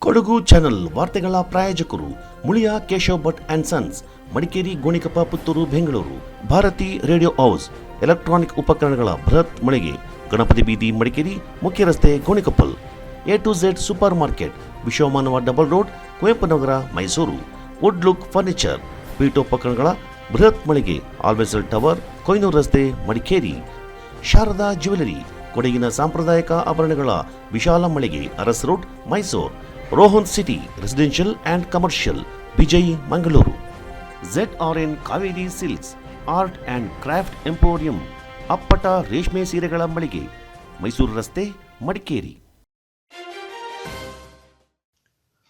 Kodagu channel ವಾರ್ತೆಗಳ ಪ್ರಾಯೋಜಕರು Muliya Keshav Bhat and sons, Madikeri, Gonikoppa, Puttur, Bengaluru. Bharati radio house, electronic ಉಪಕರಣಗಳ ಬೃಹತ್ ಮಳಿಗೆ, ಗಣಪತಿ ಬೀದಿ, ಮಡಿಕೇರಿ, ಮುಖ್ಯ ರಸ್ತೆ, Gonikoppal. A2Z super market, Vishwamanava double road, Kuvempu Nagar, Mysuru. Wood look furniture, ಪೀಠೋಪಕರಣಗಳ ಬೃಹತ್ ಮಳಿಗೆ, ಆಲ್ವೆಸಲ್ ಟವರ್, ಕೊಯ್ನೂರು ರಸ್ತೆ, ಮಡಿಕೇರಿ. ಶಾರದಾ ಜ್ಯುವೆಲರಿ, ಕೊಡಗಿನ ಸಾಂಪ್ರದಾಯಿಕ ಆಭರಣಗಳ ವಿಶಾಲ ಮಳಿಗೆ, Aras road, Mysuru. Rohan city residential and commercial, Vijay, Mangaluru. ZRN Kaveri silks, art and craft emporium, ಅಪ್ಪಟ ರೇಷ್ಮೆ ಸೀರೆಗಳ ಮಳಿಗೆ, ಮೈಸೂರು ರಸ್ತೆ, ಮಡಿಕೇರಿ.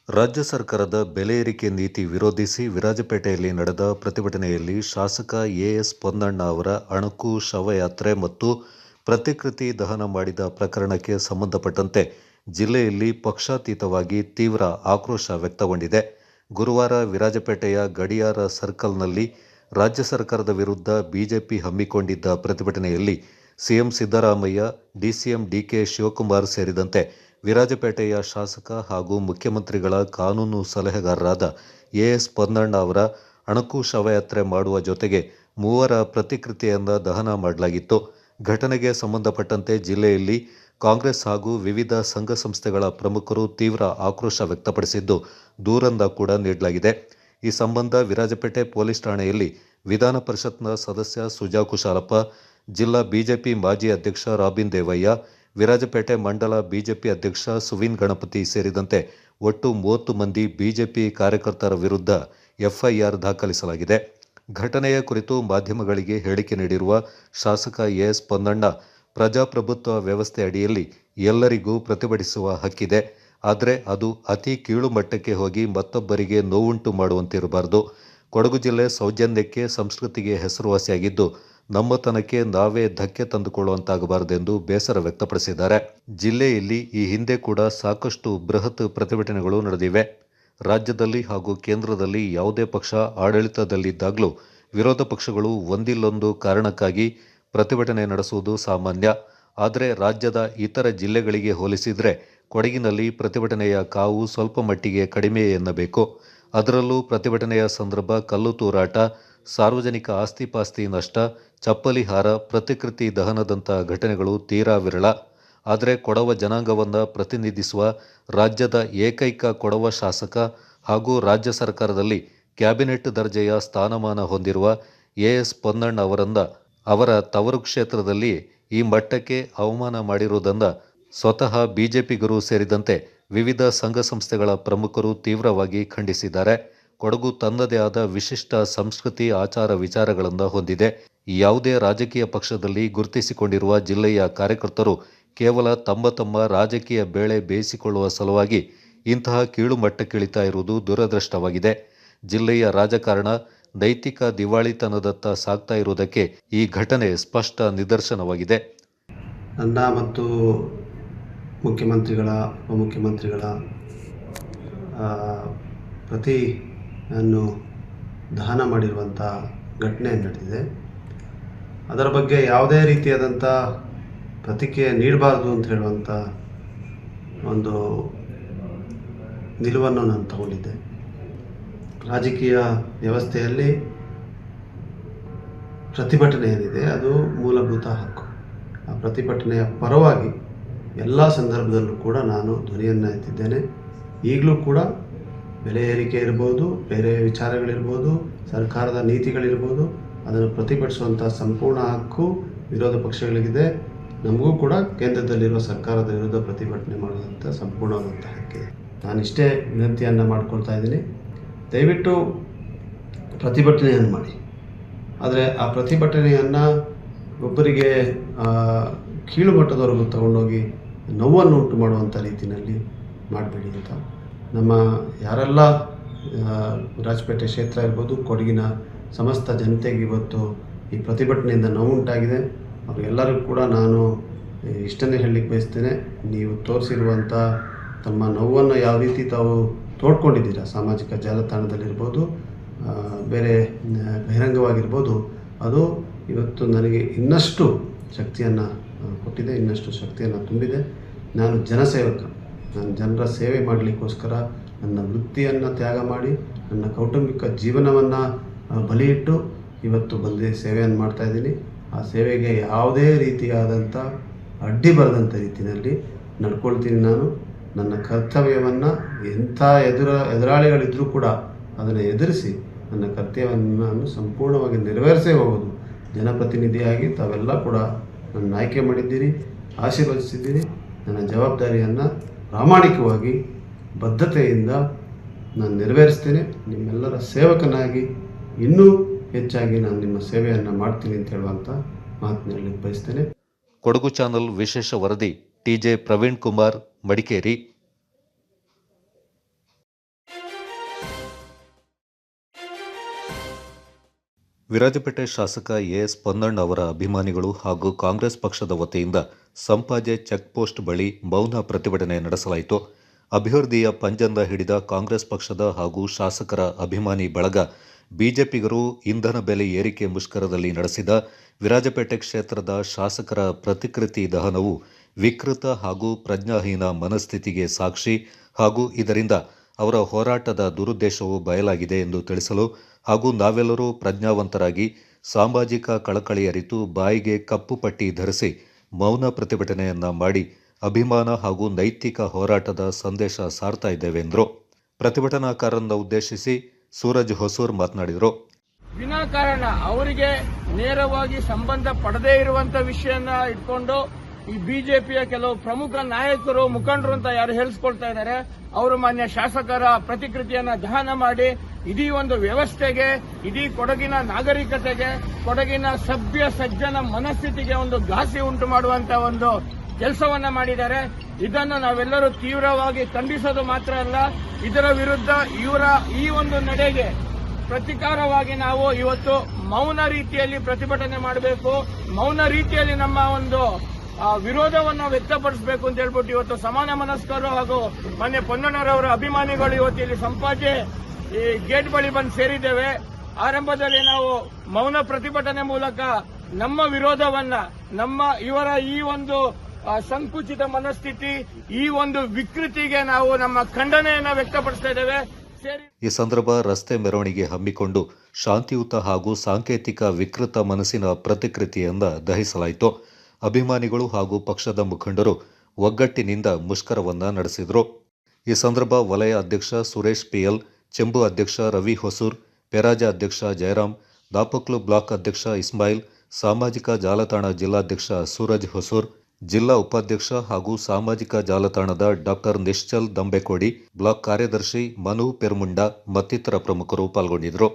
ರಾಜ್ಯ ಸರ್ಕಾರದ ಬೆಲೆ ಏರಿಕೆ ನೀತಿ ವಿರೋಧಿಸಿ ವಿರಾಜಪೇಟೆಯಲ್ಲಿ ನಡೆದ ಪ್ರತಿಭಟನೆಯಲ್ಲಿ ಶಾಸಕ ಎಎಸ್ ಪೊನ್ನಣ್ಣ ಅವರ ಅಣಕು ಶವಯಾತ್ರೆ ಮತ್ತು ಪ್ರತಿಕೃತಿ ದಹನ ಮಾಡಿದ ಪ್ರಕರಣಕ್ಕೆ ಸಂಬಂಧಪಟ್ಟಂತೆ ಜಿಲ್ಲೆಯಲ್ಲಿ ಪಕ್ಷಾತೀತವಾಗಿ ತೀವ್ರ ಆಕ್ರೋಶ ವ್ಯಕ್ತಗೊಂಡಿದೆ. ಗುರುವಾರ ವಿರಾಜಪೇಟೆಯ ಗಡಿಯಾರ ಸರ್ಕಲ್ನಲ್ಲಿ ರಾಜ್ಯ ಸರ್ಕಾರದ ವಿರುದ್ಧ ಬಿಜೆಪಿ ಹಮ್ಮಿಕೊಂಡಿದ್ದ ಪ್ರತಿಭಟನೆಯಲ್ಲಿ CM Siddaramaiah, DCM DK Shivakumar ಸೇರಿದಂತೆ ವಿರಾಜಪೇಟೆಯ ಶಾಸಕ ಹಾಗೂ ಮುಖ್ಯಮಂತ್ರಿಗಳ ಕಾನೂನು ಸಲಹೆಗಾರರಾದ ಎಎಸ್ ಪೊನ್ನಣ್ಣ ಅವರ ಅಣಕು ಶವಯಾತ್ರೆ ಮಾಡುವ ಜೊತೆಗೆ 3 ಪ್ರತಿಕೃತಿಯನ್ನು ದಹನ ಮಾಡಲಾಗಿತ್ತು. ಘಟನೆಗೆ ಸಂಬಂಧಪಟ್ಟಂತೆ ಜಿಲ್ಲೆಯಲ್ಲಿ ಕಾಂಗ್ರೆಸ್ ಹಾಗೂ ವಿವಿಧ ಸಂಘ ಸಂಸ್ಥೆಗಳ ಪ್ರಮುಖರು ತೀವ್ರ ಆಕ್ರೋಶ ವ್ಯಕ್ತಪಡಿಸಿದ್ದು, ದೂರನ್ನು ಕೂಡ ನೀಡಲಾಗಿದೆ. ಈ ಸಂಬಂಧ ವಿರಾಜಪೇಟೆ ಪೊಲೀಸ್ ಠಾಣೆಯಲ್ಲಿ ವಿಧಾನ ಪರಿಷತ್ನ ಸದಸ್ಯ ಸುಜಾ ಕುಶಾಲಪ್ಪ, ಜಿಲ್ಲಾ ಬಿಜೆಪಿ ಮಾಜಿ ಅಧ್ಯಕ್ಷ ರಾಬಿನ್ ದೇವಯ್ಯ, ವಿರಾಜಪೇಟೆ ಮಂಡಲ ಬಿಜೆಪಿ ಅಧ್ಯಕ್ಷ ಸುವಿನ್ ಗಣಪತಿ ಸೇರಿದಂತೆ ಒಟ್ಟು 30 ಮಂದಿ ಬಿಜೆಪಿ ಕಾರ್ಯಕರ್ತರ ವಿರುದ್ಧ ಎಫ್ಐಆರ್ ದಾಖಲಿಸಲಾಗಿದೆ. ಘಟನೆಯ ಕುರಿತು ಮಾಧ್ಯಮಗಳಿಗೆ ಹೇಳಿಕೆ ನೀಡಿರುವ ಶಾಸಕ ಎಎಸ್ ಪೊನ್ನಣ್ಣ, ಪ್ರಜಾಪ್ರಭುತ್ವ ವ್ಯವಸ್ಥೆ ಅಡಿಯಲ್ಲಿ ಎಲ್ಲರಿಗೂ ಪ್ರತಿಭಟಿಸುವ ಹಕ್ಕಿದೆ. ಆದರೆ ಅದು ಅತಿ ಕೀಳು ಮಟ್ಟಕ್ಕೆ ಹೋಗಿ ಮತ್ತೊಬ್ಬರಿಗೆ ನೋವುಂಟು ಮಾಡುವಂತಿರಬಾರದು. ಕೊಡಗು ಜಿಲ್ಲೆ ಸೌಜನ್ಯಕ್ಕೆ, ಸಂಸ್ಕೃತಿಗೆ ಹೆಸರುವಾಸಿಯಾಗಿದ್ದು, ನಮ್ಮತನಕ್ಕೆ ನಾವೇ ಧಕ್ಕೆ ತಂದುಕೊಳ್ಳುವಂತಾಗಬಾರದೆಂದು ಬೇಸರ ವ್ಯಕ್ತಪಡಿಸಿದ್ದಾರೆ. ಜಿಲ್ಲೆಯಲ್ಲಿ ಈ ಹಿಂದೆ ಕೂಡ ಸಾಕಷ್ಟು ಬೃಹತ್ ಪ್ರತಿಭಟನೆಗಳು ನಡೆದಿವೆ. ರಾಜ್ಯದಲ್ಲಿ ಹಾಗೂ ಕೇಂದ್ರದಲ್ಲಿ ಯಾವುದೇ ಪಕ್ಷ ಆಡಳಿತದಲ್ಲಿದ್ದಾಗಲೂ ವಿರೋಧ ಪಕ್ಷಗಳು ಒಂದಿಲ್ಲೊಂದು ಕಾರಣಕ್ಕಾಗಿ ಪ್ರತಿಭಟನೆ ನಡೆಸುವುದು ಸಾಮಾನ್ಯ. ಆದರೆ ರಾಜ್ಯದ ಇತರ ಜಿಲ್ಲೆಗಳಿಗೆ ಹೋಲಿಸಿದರೆ ಕೊಡಗಿನಲ್ಲಿ ಪ್ರತಿಭಟನೆಯ ಕಾವು ಸ್ವಲ್ಪ ಮಟ್ಟಿಗೆ ಕಡಿಮೆ ಎನ್ನಬೇಕು. ಅದರಲ್ಲೂ ಪ್ರತಿಭಟನೆಯ ಸಂದರ್ಭ ಕಲ್ಲು ತೂರಾಟ, ಸಾರ್ವಜನಿಕ ಆಸ್ತಿಪಾಸ್ತಿ ನಷ್ಟ, ಚಪ್ಪಲಿ ಹಾರ, ಪ್ರತಿಕೃತಿ ದಹನದಂಥ ಘಟನೆಗಳು ತೀರಾ ವಿರಳ. ಆದರೆ ಕೊಡವ ಜನಾಂಗವನ್ನು ಪ್ರತಿನಿಧಿಸುವ ರಾಜ್ಯದ ಏಕೈಕ ಕೊಡವ ಶಾಸಕ ಹಾಗೂ ರಾಜ್ಯ ಸರ್ಕಾರದಲ್ಲಿ ಕ್ಯಾಬಿನೆಟ್ ದರ್ಜೆಯ ಸ್ಥಾನಮಾನ ಹೊಂದಿರುವ ಎಎಸ್ ಪೊನ್ನಣ್ಣ ಅವರನ್ನು ಅವರ ತವರು ಕ್ಷೇತ್ರದಲ್ಲಿ ಈ ಮಟ್ಟಕ್ಕೆ ಅವಮಾನ ಮಾಡಿರುವುದನ್ನು ಸ್ವತಃ ಬಿಜೆಪಿಗರು ಸೇರಿದಂತೆ ವಿವಿಧ ಸಂಘ ಸಂಸ್ಥೆಗಳ ಪ್ರಮುಖರು ತೀವ್ರವಾಗಿ ಖಂಡಿಸಿದ್ದಾರೆ. ಕೊಡಗು ತನ್ನದೇ ಆದ ವಿಶಿಷ್ಟ ಸಂಸ್ಕೃತಿ, ಆಚಾರ ವಿಚಾರಗಳನ್ನು ಹೊಂದಿದೆ. ಯಾವುದೇ ರಾಜಕೀಯ ಪಕ್ಷದಲ್ಲಿ ಗುರುತಿಸಿಕೊಂಡಿರುವ ಜಿಲ್ಲೆಯ ಕಾರ್ಯಕರ್ತರು ಕೇವಲ ತಮ್ಮ ರಾಜಕೀಯ ಬೇಳೆ ಬೇಯಿಸಿಕೊಳ್ಳುವ ಸಲುವಾಗಿ ಇಂತಹ ಕೀಳು ಮಟ್ಟಕ್ಕಿಳಿತಾ ಇರುವುದು ದುರದೃಷ್ಟವಾಗಿದೆ. ಜಿಲ್ಲೆಯ ರಾಜಕಾರಣ ನೈತಿಕ ದಿವಾಳಿತನದತ್ತ ಸಾಗ್ತಾ ಇರುವುದಕ್ಕೆ ಈ ಘಟನೆ ಸ್ಪಷ್ಟ ನಿದರ್ಶನವಾಗಿದೆ. ನನ್ನ ಮತ್ತು ಮುಖ್ಯಮಂತ್ರಿಗಳ, ಉಪಮುಖ್ಯಮಂತ್ರಿಗಳ ಪ್ರತಿಯನ್ನು ದಹನ ಮಾಡಿರುವಂಥ ಘಟನೆ ನಡೆದಿದೆ. ಅದರ ಬಗ್ಗೆ ಯಾವುದೇ ರೀತಿಯಾದಂಥ ಪ್ರತಿಕ್ರಿಯೆ ನೀಡಬಾರ್ದು ಅಂತ ಹೇಳುವಂಥ ಒಂದು ನಿಲುವನ್ನು ನಾನು ತಗೊಂಡಿದ್ದೆ. ರಾಜಕೀಯ ವ್ಯವಸ್ಥೆಯಲ್ಲಿ ಪ್ರತಿಭಟನೆ ಏನಿದೆ ಅದು ಮೂಲಭೂತ ಹಕ್ಕು. ಆ ಪ್ರತಿಭಟನೆಯ ಪರವಾಗಿ ಎಲ್ಲ ಸಂದರ್ಭದಲ್ಲೂ ಕೂಡ ನಾನು ಧ್ವನಿಯನ್ನು ಎತ್ತಿದ್ದೇನೆ. ಈಗಲೂ ಕೂಡ ಬೆಲೆ ಏರಿಕೆ ಇರ್ಬೋದು, ಬೇರೆ ವಿಚಾರಗಳಿರ್ಬೋದು, ಸರ್ಕಾರದ ನೀತಿಗಳಿರ್ಬೋದು, ಅದನ್ನು ಪ್ರತಿಭಟಿಸುವಂಥ ಸಂಪೂರ್ಣ ಹಕ್ಕು ವಿರೋಧ ಪಕ್ಷಗಳಿಗಿದೆ. ನಮಗೂ ಕೂಡ ಕೇಂದ್ರದಲ್ಲಿರುವ ಸರ್ಕಾರದ ವಿರುದ್ಧ ಪ್ರತಿಭಟನೆ ಮಾಡುವಂಥ ಸಂಪೂರ್ಣವಾದಂಥ ಹಕ್ಕಿದೆ. ನಾನಿಷ್ಟೇ ವಿನಂತಿಯನ್ನು ಮಾಡ್ಕೊಳ್ತಾ ಇದ್ದೀನಿ, ದಯವಿಟ್ಟು ಪ್ರತಿಭಟನೆಯನ್ನು ಮಾಡಿ. ಆದರೆ ಆ ಪ್ರತಿಭಟನೆಯನ್ನು ಒಬ್ಬರಿಗೆ ಕೀಳು ಮಟ್ಟದವರೆಗೂ ತಗೊಂಡೋಗಿ ನೋವನ್ನು ಉಂಟು ಮಾಡುವಂಥ ರೀತಿಯಲ್ಲಿ ಮಾಡಬೇಡಿ ಅಂತ ನಮ್ಮ ಯಾರೆಲ್ಲ ರಾಜಪೇಟೆ ಕ್ಷೇತ್ರ ಇರ್ಬೋದು, ಕೊಡಗಿನ ಸಮಸ್ತ ಜನತೆಗೆ ಇವತ್ತು ಈ ಪ್ರತಿಭಟನೆಯಿಂದ ನೋವುಂಟಾಗಿದೆ. ಅವರಿಗೆಲ್ಲರಿಗೂ ಕೂಡ ನಾನು ಇಷ್ಟನ್ನೇ ಹೇಳಲಿಕ್ಕೆ ಬಯಸ್ತೇನೆ, ನೀವು ತೋರಿಸಿರುವಂಥ ತಮ್ಮ ನೋವನ್ನು ಯಾವ ರೀತಿ ತಾವು ತೋಡ್ಕೊಂಡಿದ್ದೀರಾ, ಸಾಮಾಜಿಕ ಜಾಲತಾಣದಲ್ಲಿರ್ಬೋದು, ಬೇರೆ ಬಹಿರಂಗವಾಗಿರ್ಬೋದು, ಅದು ಇವತ್ತು ನನಗೆ ಇನ್ನಷ್ಟು ಶಕ್ತಿಯನ್ನು ಕೊಟ್ಟಿದೆ, ಇನ್ನಷ್ಟು ಶಕ್ತಿಯನ್ನು ತುಂಬಿದೆ. ನಾನು ಜನಸೇವಕ. ನಾನು ಜನರ ಸೇವೆ ಮಾಡಲಿಕ್ಕೋಸ್ಕರ ನನ್ನ ವೃತ್ತಿಯನ್ನು ತ್ಯಾಗ ಮಾಡಿ ನನ್ನ ಕೌಟುಂಬಿಕ ಜೀವನವನ್ನು ಬಲಿಯಿಟ್ಟು ಇವತ್ತು ಬಂದು ಸೇವೆಯನ್ನು ಮಾಡ್ತಾಯಿದ್ದೀನಿ. ಆ ಸೇವೆಗೆ ಯಾವುದೇ ರೀತಿಯಾದಂಥ ಅಡ್ಡಿ ಬರದಂಥ ರೀತಿಯಲ್ಲಿ ನಡ್ಕೊಳ್ತೀನಿ. ನಾನು ನನ್ನ ಕರ್ತವ್ಯವನ್ನು ಎಂಥ ಎದುರಾಳಿಗಳಿದ್ದರೂ ಕೂಡ ಅದನ್ನು ಎದುರಿಸಿ ನನ್ನ ಕರ್ತವ್ಯವನ್ನು ನಾನು ಸಂಪೂರ್ಣವಾಗಿ ನೆರವೇರಿಸೇ ಹೋಗೋದು. ಜನಪ್ರತಿನಿಧಿಯಾಗಿ ತಾವೆಲ್ಲ ಕೂಡ ನನ್ನ ಆಯ್ಕೆ ಮಾಡಿದ್ದೀರಿ, ಆಶೀರ್ವದಿಸಿದ್ದೀರಿ. ನನ್ನ ಜವಾಬ್ದಾರಿಯನ್ನು ಪ್ರಾಮಾಣಿಕವಾಗಿ ಬದ್ಧತೆಯಿಂದ ನಾನು ನೆರವೇರಿಸ್ತೇನೆ. ನಿಮ್ಮೆಲ್ಲರ ಸೇವಕನಾಗಿ ಇನ್ನೂ ಹೆಚ್ಚಾಗಿ ನಾನು ನಿಮ್ಮ ಸೇವೆಯನ್ನು ಮಾಡ್ತೀನಿ ಅಂತ ಹೇಳುವಂಥ ಮಾತನ್ನು ಹೇಳಲಿಕ್ಕೆ ಬಯಸ್ತೇನೆ. ಕೊಡಗು ಚಾನಲ್ ವಿಶೇಷ ವರದಿ ಟಿಜೆ ಪ್ರವೀಣ್ ಕುಮಾರ್, ಮಡಿಕೇರಿ. ವಿರಾಜಪೇಟೆ ಶಾಸಕ ಎಎಸ್ ಪೊನ್ನಣ್ಣ ಅವರ ಅಭಿಮಾನಿಗಳು ಹಾಗೂ ಕಾಂಗ್ರೆಸ್ ಪಕ್ಷದ ವತಿಯಿಂದ ಸಂಪಾಜೆ ಚೆಕ್ ಪೋಸ್ಟ್ ಬಳಿ ಮೌನ ಪ್ರತಿಭಟನೆ ನಡೆಸಲಾಯಿತು. ಅಭಿವೃದ್ಧಿಯ ಪಂಜಂದ ಹಿಡಿದ ಕಾಂಗ್ರೆಸ್ ಪಕ್ಷದ ಹಾಗೂ ಶಾಸಕರ ಅಭಿಮಾನಿ ಬಳಗ ಬಿಜೆಪಿಗರು ಇಂಧನ ಬೆಲೆ ಏರಿಕೆ ಮುಷ್ಕರದಲ್ಲಿ ನಡೆಸಿದ ವಿರಾಜಪೇಟೆ ಕ್ಷೇತ್ರದ ಶಾಸಕರ ಪ್ರತಿಕೃತಿ ದಹನವು ವಿಕೃತ ಹಾಗೂ ಪ್ರಜ್ಞಾಹೀನ ಮನಸ್ಥಿತಿಗೆ ಸಾಕ್ಷಿ ಹಾಗೂ ಇದರಿಂದ ಅವರ ಹೋರಾಟದ ದುರುದ್ದೇಶವು ಬಯಲಾಗಿದೆ ಎಂದು ತಿಳಿಸಲು ಹಾಗೂ ನಾವೆಲ್ಲರೂ ಪ್ರಜ್ಞಾವಂತರಾಗಿ ಸಾಮಾಜಿಕ ಕಳಕಳಿ ಅರಿತು ಬಾಯಿಗೆ ಕಪ್ಪು ಪಟ್ಟಿ ಧರಿಸಿ ಮೌನ ಪ್ರತಿಭಟನೆಯನ್ನ ಮಾಡಿ ಅಭಿಮಾನ ಹಾಗೂ ನೈತಿಕ ಹೋರಾಟದ ಸಂದೇಶ ಸಾರ್ತಾ ಇದ್ದೇವೆ ಎಂದರು. ಪ್ರತಿಭಟನಾಕಾರರನ್ನು ಉದ್ದೇಶಿಸಿ ಸೂರಜ್ ಹೊಸೂರ್ ಮಾತನಾಡಿದರು. ವಿನಾಕಾರಣ ಅವರಿಗೆ ನೇರವಾಗಿ ಸಂಬಂಧ ಪಡದೇ ಇರುವಂತ ವಿಷಯನ ಇಟ್ಕೊಂಡು ಈ ಬಿಜೆಪಿಯ ಕೆಲವು ಪ್ರಮುಖ ನಾಯಕರು, ಮುಖಂಡರು ಅಂತ ಯಾರು ಹೇಳಿಸ್ಕೊಳ್ತಾ ಇದ್ದಾರೆ, ಅವರು ಮಾನ್ಯ ಶಾಸಕರ ಪ್ರತಿಕೃತಿಯನ್ನ ದಹನ ಮಾಡಿ ಇಡೀ ಒಂದು ವ್ಯವಸ್ಥೆಗೆ, ಇಡೀ ಕೊಡಗಿನ ನಾಗರಿಕತೆಗೆ, ಕೊಡಗಿನ ಸಭ್ಯ ಸಜ್ಜನ ಮನಸ್ಥಿತಿಗೆ ಒಂದು ಘಾಸಿ ಉಂಟು ಮಾಡುವಂತ ಒಂದು ಕೆಲಸವನ್ನ ಮಾಡಿದ್ದಾರೆ. ಇದನ್ನು ನಾವೆಲ್ಲರೂ ತೀವ್ರವಾಗಿ ಖಂಡಿಸೋದು ಮಾತ್ರ ಅಲ್ಲ, ಇದರ ವಿರುದ್ಧ ಇವರ ಈ ಒಂದು ನಡೆಗೆ ಪ್ರತಿಕಾರವಾಗಿ ನಾವು ಇವತ್ತು ಮೌನ ರೀತಿಯಲ್ಲಿ ಪ್ರತಿಭಟನೆ ಮಾಡಬೇಕು, ಮೌನ ರೀತಿಯಲ್ಲಿ ನಮ್ಮ ಒಂದು ವಿರೋಧವನ್ನು ವ್ಯಕ್ತಪಡಿಸಬೇಕು ಅಂತ ಹೇಳ್ಬಿಟ್ಟು ಇವತ್ತು ಸಮಾನ ಮನಸ್ಕರು ಹಾಗೂ ಮಾನ್ಯ ಪೊನ್ನಣ್ಣರವರ ಅಭಿಮಾನಿಗಳು ಇವತ್ತು ಇಲ್ಲಿ ಸಂಪಾಜೆ ಈ ಗೇಟ್ ಬಳಿ ಬಂದು ಸೇರಿದ್ದೇವೆ. ಆರಂಭದಲ್ಲಿ ನಾವು ಮೌನ ಪ್ರತಿಭಟನೆ ಮೂಲಕ ನಮ್ಮ ವಿರೋಧವನ್ನ, ಇವರ ಈ ಒಂದು ಸಂಕುಚಿತ ಮನಸ್ಥಿತಿ, ಈ ಒಂದು ವಿಕೃತಿಗೆ ನಾವು ನಮ್ಮ ಖಂಡನೆಯನ್ನ ವ್ಯಕ್ತಪಡಿಸ್ತಾ ಇದ್ದೇವೆ. ಈ ಸಂದರ್ಭ ರಸ್ತೆ ಮೆರವಣಿಗೆ ಹಮ್ಮಿಕೊಂಡು ಶಾಂತಿಯುತ ಹಾಗೂ ಸಾಂಕೇತಿಕ ವಿಕೃತ ಮನಸ್ಸಿನ ಪ್ರತಿಕೃತಿಯಿಂದ ದಹಿಸಲಾಯಿತು. ಅಭಿಮಾನಿಗಳು ಹಾಗೂ ಪಕ್ಷದ ಮುಖಂಡರು ಒಗ್ಗಟ್ಟಿನಿಂದ ಮುಷ್ಕರವನ್ನ ನಡೆಸಿದರು. ಈ ಸಂದರ್ಭ ವಲಯ ಅಧ್ಯಕ್ಷ ಸುರೇಶ್ ಪಿಎಲ್, ಚೆಂಬು ಅಧ್ಯಕ್ಷ ರವಿ ಹೊಸೂರ್, ಪೆರಾಜ ಅಧ್ಯಕ್ಷ ಜಯರಾಮ್, ದಾಪಕ್ಲು ಬ್ಲಾಕ್ ಅಧ್ಯಕ್ಷ ಇಸ್ಮಾಯಿಲ್, ಸಾಮಾಜಿಕ ಜಾಲತಾಣ ಜಿಲ್ಲಾಧ್ಯಕ್ಷ ಸೂರಜ್ ಹೊಸೂರ್, ಜಿಲ್ಲಾ ಉಪಾಧ್ಯಕ್ಷ ಹಾಗೂ ಸಾಮಾಜಿಕ ಜಾಲತಾಣದ ಡಾಕ್ಟರ್ ನಿಶ್ಚಲ್ ದಂಬೆಕೋಡಿ, ಬ್ಲಾಕ್ ಕಾರ್ಯದರ್ಶಿ ಮನು ಪೆರ್ಮುಂಡ ಮತ್ತಿತರ ಪ್ರಮುಖರು ಪಾಲ್ಗೊಂಡಿದ್ದರು.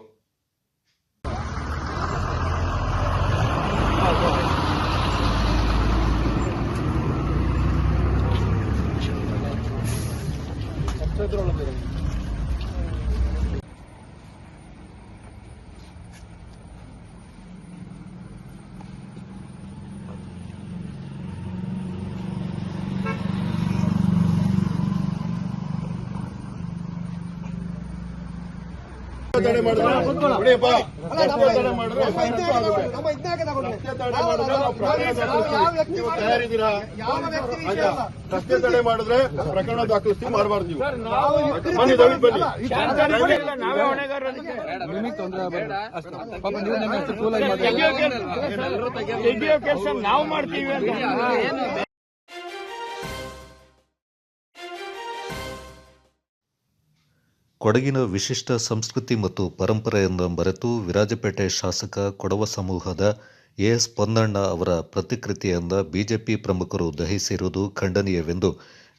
ತಡೆ ಮಾಡಿದ್ರೆ ತಯಾರಿದ್ದೀರಾ? ರಸ್ತೆ ತಡೆ ಮಾಡಿದ್ರೆ ಪ್ರಕರಣ ದಾಖಲಿಸ್ತೀವಿ, ಮಾಡಬಾರ್ದು ನೀವು. ಬನ್ನಿ ದಯವಿಟ್ಟು ಬನ್ನಿ. ನಾವು ಮಾಡ್ತೀವಿ. ಕೊಡಗಿನ ವಿಶಿಷ್ಟ ಸಂಸ್ಕೃತಿ ಮತ್ತು ಪರಂಪರೆಯನ್ನು ಮರೆತು ವಿರಾಜಪೇಟೆ ಶಾಸಕ ಕೊಡವ ಸಮೂಹದ ಎಎಸ್ ಪೊನ್ನಣ್ಣ ಅವರ ಪ್ರತಿಕೃತಿಯಿಂದ ಬಿಜೆಪಿ ಪ್ರಮುಖರು ದಹಿಸಿರುವುದು ಖಂಡನೀಯವೆಂದು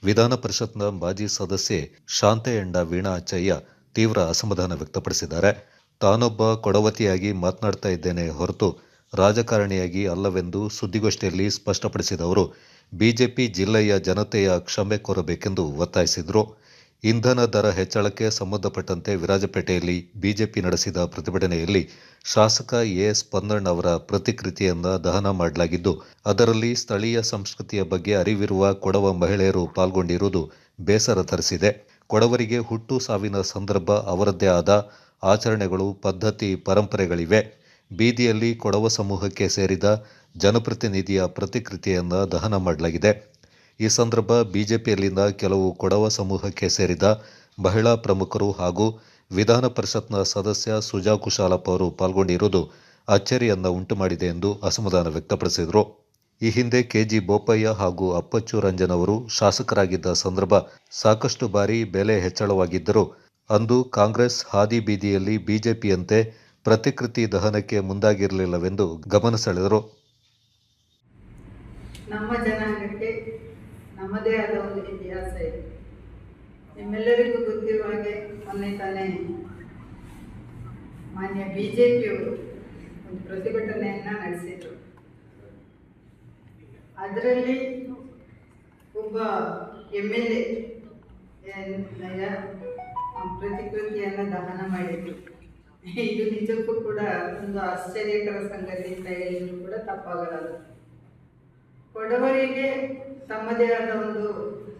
ವಿಧಾನ ಪರಿಷತ್ನ ಮಾಜಿ ಸದಸ್ಯೆ ಶಾಂತೆಯಂಡ ವೀಣಾ ಅಚ್ಚಯ್ಯ ತೀವ್ರ ಅಸಮಾಧಾನ ವ್ಯಕ್ತಪಡಿಸಿದ್ದಾರೆ. ತಾನೊಬ್ಬ ಕೊಡವತಿಯಾಗಿ ಮಾತನಾಡ್ತಾ ಇದ್ದೇನೆ ಹೊರತು ರಾಜಕಾರಣಿಯಾಗಿ ಅಲ್ಲವೆಂದು ಸುದ್ದಿಗೋಷ್ಠಿಯಲ್ಲಿ ಸ್ಪಷ್ಟಪಡಿಸಿದ ಅವರು ಬಿಜೆಪಿ ಜಿಲ್ಲೆಯ ಜನತೆಯ ಕ್ಷಮೆ ಕೋರಬೇಕೆಂದು ಒತ್ತಾಯಿಸಿದರು. ಇಂಧನ ದರ ಹೆಚ್ಚಳಕ್ಕೆ ಸಂಬಂಧಪಟ್ಟಂತೆ ವಿರಾಜಪೇಟೆಯಲ್ಲಿ ಬಿಜೆಪಿ ನಡೆಸಿದ ಪ್ರತಿಭಟನೆಯಲ್ಲಿ ಶಾಸಕ ಎಎಸ್ ಪೊನ್ನಣ್ಣ ಅವರ ಪ್ರತಿಕೃತಿಯನ್ನು ದಹನ ಮಾಡಲಾಗಿದ್ದು, ಅದರಲ್ಲಿ ಸ್ಥಳೀಯ ಸಂಸ್ಕೃತಿಯ ಬಗ್ಗೆ ಅರಿವಿರುವ ಕೊಡವ ಮಹಿಳೆಯರು ಪಾಲ್ಗೊಂಡಿರುವುದು ಬೇಸರ ತರಿಸಿದೆ. ಕೊಡವರಿಗೆ ಹುಟ್ಟು ಸಾವಿನ ಸಂದರ್ಭ ಅವರದ್ದೇ ಆದ ಆಚರಣೆಗಳು, ಪದ್ಧತಿ, ಪರಂಪರೆಗಳಿವೆ. ಬೀದಿಯಲ್ಲಿ ಕೊಡವ ಸಮೂಹಕ್ಕೆ ಸೇರಿದ ಜನಪ್ರತಿನಿಧಿಯ ಪ್ರತಿಕೃತಿಯನ್ನು ದಹನ ಮಾಡಲಾಗಿದೆ. ಈ ಸಂದರ್ಭ ಬಿಜೆಪಿಯಲ್ಲಿನ ಕೆಲವು ಕೊಡವ ಸಮೂಹಕ್ಕೆ ಸೇರಿದ ಮಹಿಳಾ ಪ್ರಮುಖರು ಹಾಗೂ ವಿಧಾನ ಪರಿಷತ್ನ ಸದಸ್ಯ ಸುಜಾ ಕುಶಾಲಪ್ಪ ಅವರು ಪಾಲ್ಗೊಂಡಿರುವುದು ಅಚ್ಚರಿಯನ್ನ ಉಂಟುಮಾಡಿದೆ ಎಂದು ಅಸಮಾಧಾನ ವ್ಯಕ್ತಪಡಿಸಿದರು. ಈ ಹಿಂದೆ ಕೆಜಿ ಬೋಪಯ್ಯ ಹಾಗೂ ಅಪ್ಪಚ್ಚು ರಂಜನ್ ಅವರು ಶಾಸಕರಾಗಿದ್ದ ಸಂದರ್ಭ ಸಾಕಷ್ಟು ಬಾರಿ ಬೆಲೆ ಹೆಚ್ಚಳವಾಗಿದ್ದರೂ ಅಂದು ಕಾಂಗ್ರೆಸ್ ಹಾದಿ ಬೀದಿಯಲ್ಲಿ ಬಿಜೆಪಿಯಂತೆ ಪ್ರತಿಕೃತಿ ದಹನಕ್ಕೆ ಮುಂದಾಗಿರಲಿಲ್ಲವೆಂದು ಗಮನ ಸೆಳೆದರು. ನಮ್ಮ ಜನಾಂಗಕ್ಕೆ ನಮ್ಮದೇ ಆದ ಒಂದು ಇತಿಹಾಸ ಇದೆ. ನಿಮ್ಮೆಲ್ಲರಿಗೂ ಗೊತ್ತಿರುವ ಹಾಗೆ ಮೊನ್ನೆ ತಾನೇ ಮಾನ್ಯ ಬಿಜೆಪಿಯವರು ಒಂದು ಪ್ರತಿಭಟನೆಯನ್ನ ನಡೆಸಿದರು. ಅದರಲ್ಲಿ ಒಬ್ಬ MLA ಪ್ರತಿಕೃತಿಯನ್ನು ದಹನ ಮಾಡಿದ್ರು. ಇದು ನಿಜಕ್ಕೂ ಕೂಡ ಒಂದು ಆಶ್ಚರ್ಯಕರ ಸಂಗತಿ ಅಂತ ಹೇಳಿದ್ರು ಕೂಡ ತಪ್ಪಾಗಲಾರದು. ಕೊಡವರಿಗೆ ತಮ್ಮದೇ ಆದ ಒಂದು